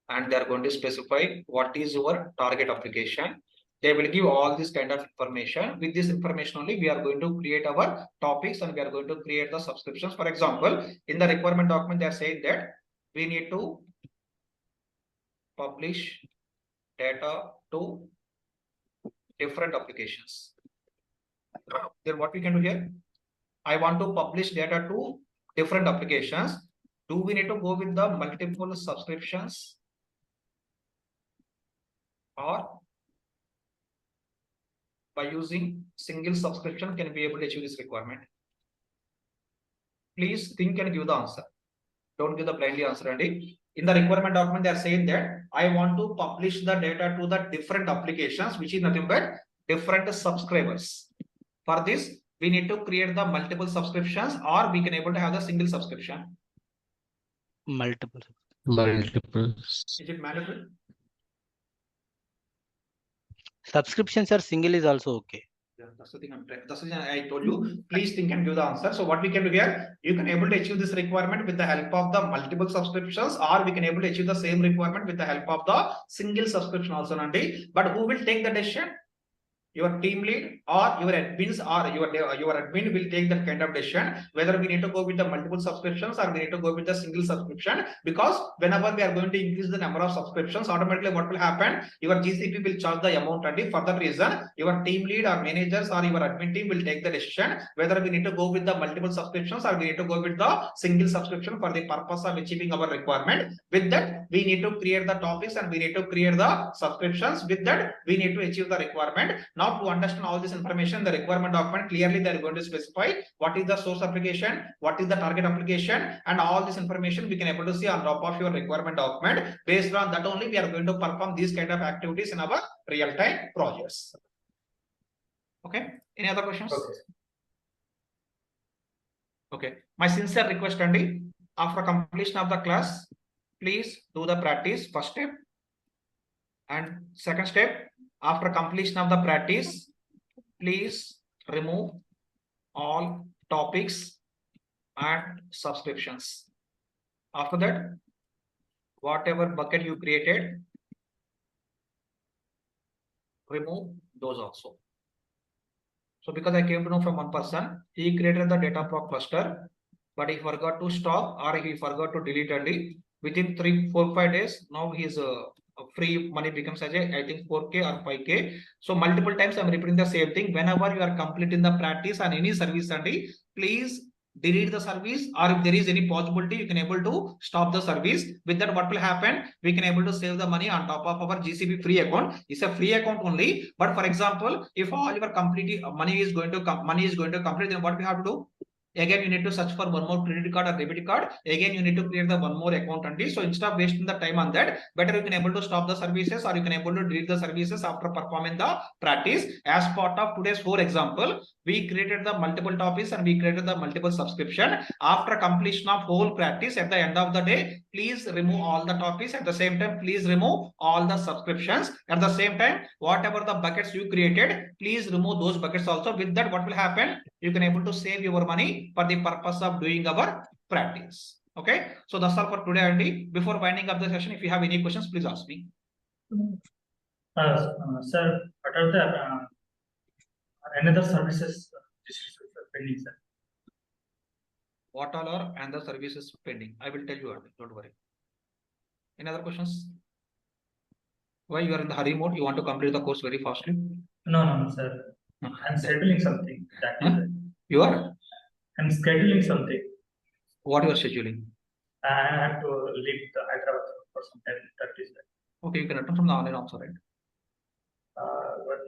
and they are going to specify what is your target application. They will give all this kind of information. With this information only, we are going to create our topics, and we are going to create the subscriptions. For example, in the requirement document, they are saying that we need to publish data to different applications. Then what we can do here? I want to publish data to different applications. Do we need to go with the multiple subscriptions, or by using single subscription can be able to achieve this requirement? Please think and give the answer. Don't give the blindly answer. And in the requirement document, they are saying that I want to publish the data to the different applications, which is nothing but different subscribers. For this, we need to create the multiple subscriptions, or we can able to have the single subscription. Multiple. Is it mandatory? Subscriptions are single is also okay. Yeah, that's the thing I'm trying. That's the thing I told you. Please think and give the answer. So what we can do here, you can able to achieve this requirement with the help of the multiple subscriptions, or we can able to achieve the same requirement with the help of the single subscription also. But who will take the decision? your team lead or your admins or your admin will take that kind of decision whether we need to go with the multiple subscriptions or we need to go with the single subscription, because whenever we are going to increase the number of subscriptions, automatically what will happen, your GCP will charge the amount, and for that reason your team lead or managers or your admin team will take the decision whether we need to go with the multiple subscriptions or we need to go with the single subscription for the purpose of achieving our requirement. With that we need to create the topics and we need to create the subscriptions. With that we need to achieve the requirement. Now to understand all this information, the requirement document clearly they are going to specify what is the source application, what is the target application, and all this information we can able to see on top of your requirement document. Based on that only we are going to perform these kind of activities in our real-time projects. Okay, any other questions? Okay, my sincere request, Andy, after completion of the class, please do the practice first step, and second step, after completion of the practice, please remove all topics and subscriptions. After that, whatever bucket you created, remove those also. So because I came to know from one person, he created the data prop cluster, but he forgot to stop or he forgot to delete only. Within 3, 4, 5 days, now his free money becomes as I think 4K or 5K. So multiple times I'm repeating the same thing. Whenever you are completing the practice on any service, only please delete the service, or if there is any possibility you can able to stop the service. With that what will happen, we can able to save the money on top of our GCP free account. It's a free account only, but for example, if all your complete money is going to complete, then what we have to do, again you need to search for one more credit card or debit card, again you need to create the one more account only. So instead of wasting the time on that, better you can able to stop the services or you can able to delete the services after performing the practice. As part of today's 4 example, we created the multiple topics and we created the multiple subscription. After completion of whole practice, at the end of the day, please remove all the topics. At the same time, please remove all the subscriptions. At the same time, whatever the buckets you created, please remove those buckets also. With that, what will happen, you can able to save your money for the purpose of doing our practice. Okay, so that's all for today, Andy. Before winding up the session, if you have any questions, please ask me. Sir, what are the another services pending, sir? What all are another services pending? I will tell you, Andy, don't worry. Any other questions? Why you are in the hurry mode? You want to complete the course very fastly? No, sir. I'm scheduling something. That is it. You are? I'm scheduling something. What you are scheduling? I have to leave the Hyderabad for some time. That is it. Okay, you can attend from the online also, right? But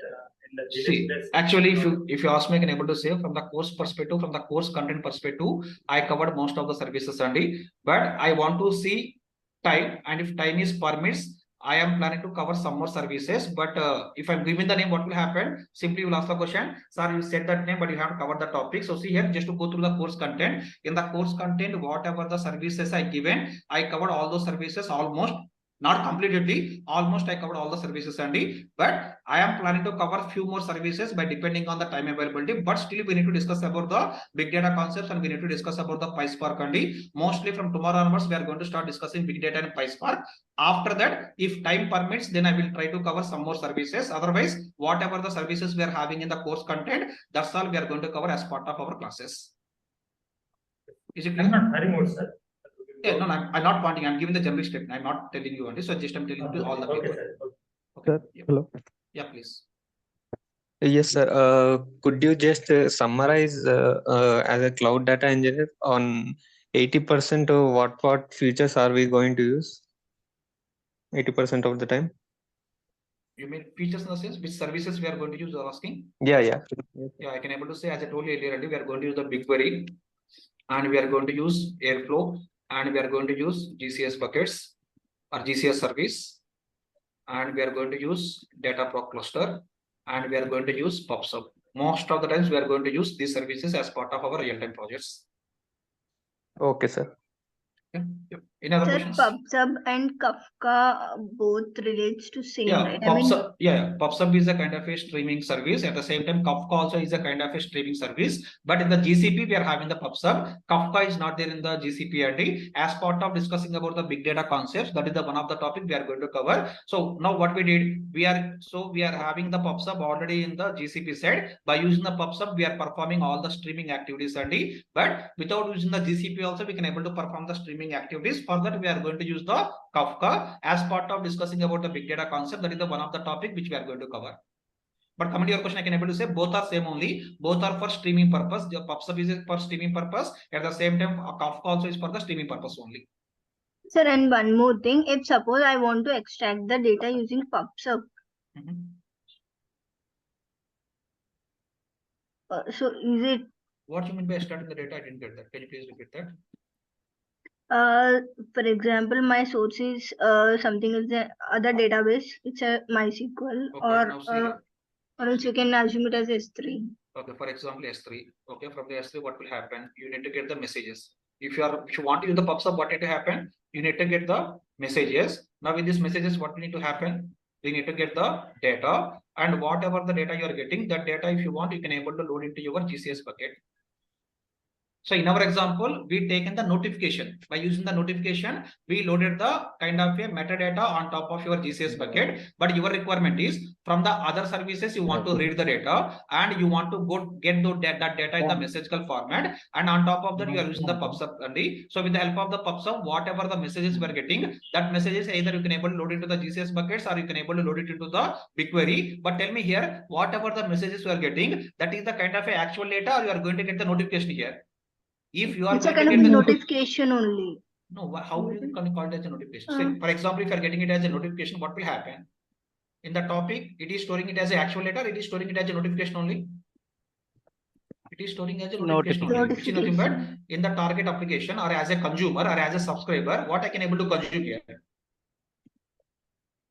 in the See, actually, if you ask me, I can able to say from the course perspective, from the course content perspective, I covered most of the services only. But I want to see time, and if time is permits, I am planning to cover some more services. But if I'm giving the name, what will happen? Simply you will ask the question, sir, you said that name, but you have to cover the topic. So see here, just to go through the course content. In the course content, whatever the services I given, I covered all those services almost. Not completely, almost I covered all the services, Andy, but I am planning to cover few more services by depending on the time availability. But still we need to discuss about the big data concepts and we need to discuss about the PySpark, Andy. Mostly from tomorrow onwards, we are going to start discussing big data and PySpark. After that, if time permits, then I will try to cover some more services. Otherwise, whatever the services we are having in the course content, that's all we are going to cover as part of our classes. Is it clear? I'm not hurry mode, sir. Yeah, no, I'm not pointing. I'm giving the general statement. I'm not telling you only. So just I'm telling you all the people. Okay. Okay. Yeah. Hello. Yeah, please. Yes, sir. Could you just summarize as a cloud data engineer on 80% of what features are we going to use? 80% of the time. You mean features in the sense which services we are going to use? You're asking? Yeah. Yeah, I can able to say, as I told you earlier, we are going to use the BigQuery, and we are going to use Airflow, and we are going to use GCS buckets or GCS service, and we are going to use data prop cluster, and we are going to use PUB&SUB. Most of the times we are going to use these services as part of our real-time projects. Okay, sir. Yeah. Yep. Any other Sir, questions? PUB/SUB and Kafka both relates to same, Yeah, right? PUB/SUB is a kind of a streaming service. At the same time, Kafka also is a kind of a streaming service. But in the GCP, we are having the PUB/SUB. Kafka is not there in the GCP and as part of discussing about the big data concepts, that is the one of the topic we are going to cover. So now what we did, we are having the PUB/SUB already in the GCP side. By using the PUB/SUB, we are performing all the streaming activities but without using the GCP also, we can able to perform the streaming activities. For that, we are going to use the Kafka as part of discussing about the big data concept. That is the one of the topic which we are going to cover. But coming to your question, I can able to say both are same only. Both are for streaming purpose. The PUB/SUB is for streaming purpose. At the same time, Kafka also is for the streaming purpose only. Sir, and one more thing. If suppose I want to extract the data using PUB/SUB, so is it? What you mean by extracting the data? I didn't get that. Can you please repeat that? For example, my source is something is the other database. It's a MySQL, Okay, or else you can assume it as S3. Okay, for example, S3. Okay, from the S3, what will happen? You need to get the messages. If you want to use the PUB/SUB, what need to happen? You need to get the messages. Now, with these messages, what need to happen? You need to get the data, and whatever the data you are getting, that data, if you want, you can able to load into your GCS bucket. So in our example, we taken the notification. By using the notification, we loaded the kind of a metadata on top of your GCS bucket. But your requirement is from the other services, you want to read the data and you want to get that data in the messageical format. And on top of that, you are using the PUB/SUB only. So with the help of the PUB/SUB, whatever the messages we are getting, that messages either you can able to load into the GCS buckets or you can able to load it into the bigquery. But tell me here, whatever the messages you are getting, that is the kind of a actual data, or you are going to get the notification here. If you are it's a going kind to of get the notification only. No, how you can call it as a notification? Say, for example, if you are getting it as a notification, what will happen? In the topic, it is storing it as an actual letter, it is storing it as a notification only. It is storing as a notification only, which is nothing but in the target application or as a consumer or as a subscriber, what I can able to consume here.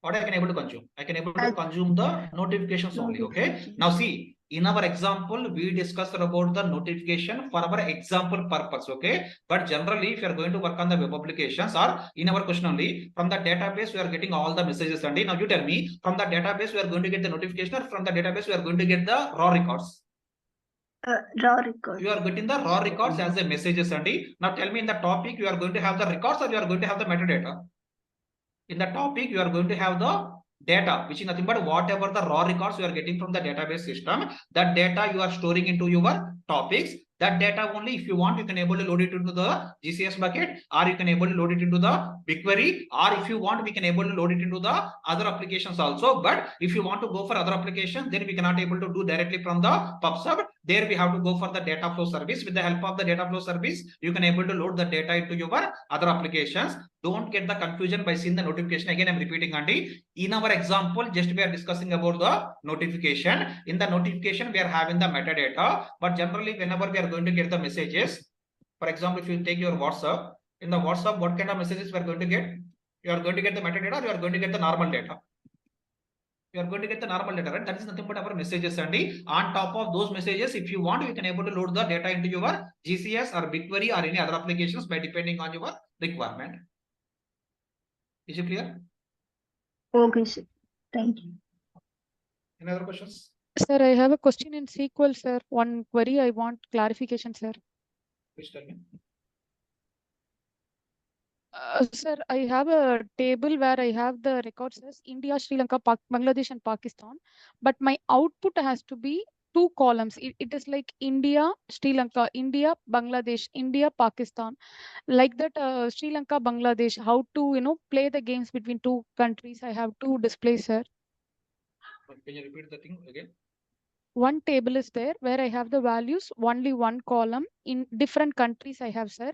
What I can able to consume? I can able to consume the notifications only. Okay. Now see, in our example, we discussed about the notification for our example purpose. Okay. But generally, if you are going to work on the web applications or in our question only, from the database, we are getting all the messages. And now you tell me, from the database, we are going to get the notification, or from the database, we are going to get the raw records. Raw records. You are getting the raw records as a messages. And now tell me, in the topic, you are going to have the records or you are going to have the metadata. In the topic, you are going to have the data, which is nothing but whatever the raw records you are getting from the database system, that data you are storing into your topics. That data only, if you want, you can able to load it into the GCS bucket, or you can able to load it into the bigquery, or if you want, we can able to load it into the other applications also. But if you want to go for other applications, then we cannot able to do directly from the PUB/SUB. There we have to go for the data flow service. With the help of the data flow service, you can able to load the data into your other applications. Don't get the confusion by seeing the notification. Again, I'm repeating, Andy. In our example, just we are discussing about the notification. In the notification, we are having the metadata. But generally, whenever we are going to get the messages, for example, if you take your WhatsApp, in the WhatsApp, what kind of messages we are going to get? You are going to get the metadata, or you are going to get the normal data. You are going to get the normal data, right? That is nothing but our messages. And on top of those messages, if you want, you can able to load the data into your GCS or bigquery or any other applications by depending on your requirement. Is it clear? Okay, sir. Thank you. Any other questions? Sir, I have a question in SQL, sir. One query I want clarification, sir. Please tell me. Sir, I have a table where I have the records as India, Sri Lanka, Bangladesh, and Pakistan. But my output has to be 2 columns. It is like India, Sri Lanka, India, Bangladesh, India, Pakistan. Like that, Sri Lanka, Bangladesh. How to play the games between 2 countries? I have to display, sir. Can you repeat the thing again? One table is there where I have the values, only 1 column. In different countries I have, sir.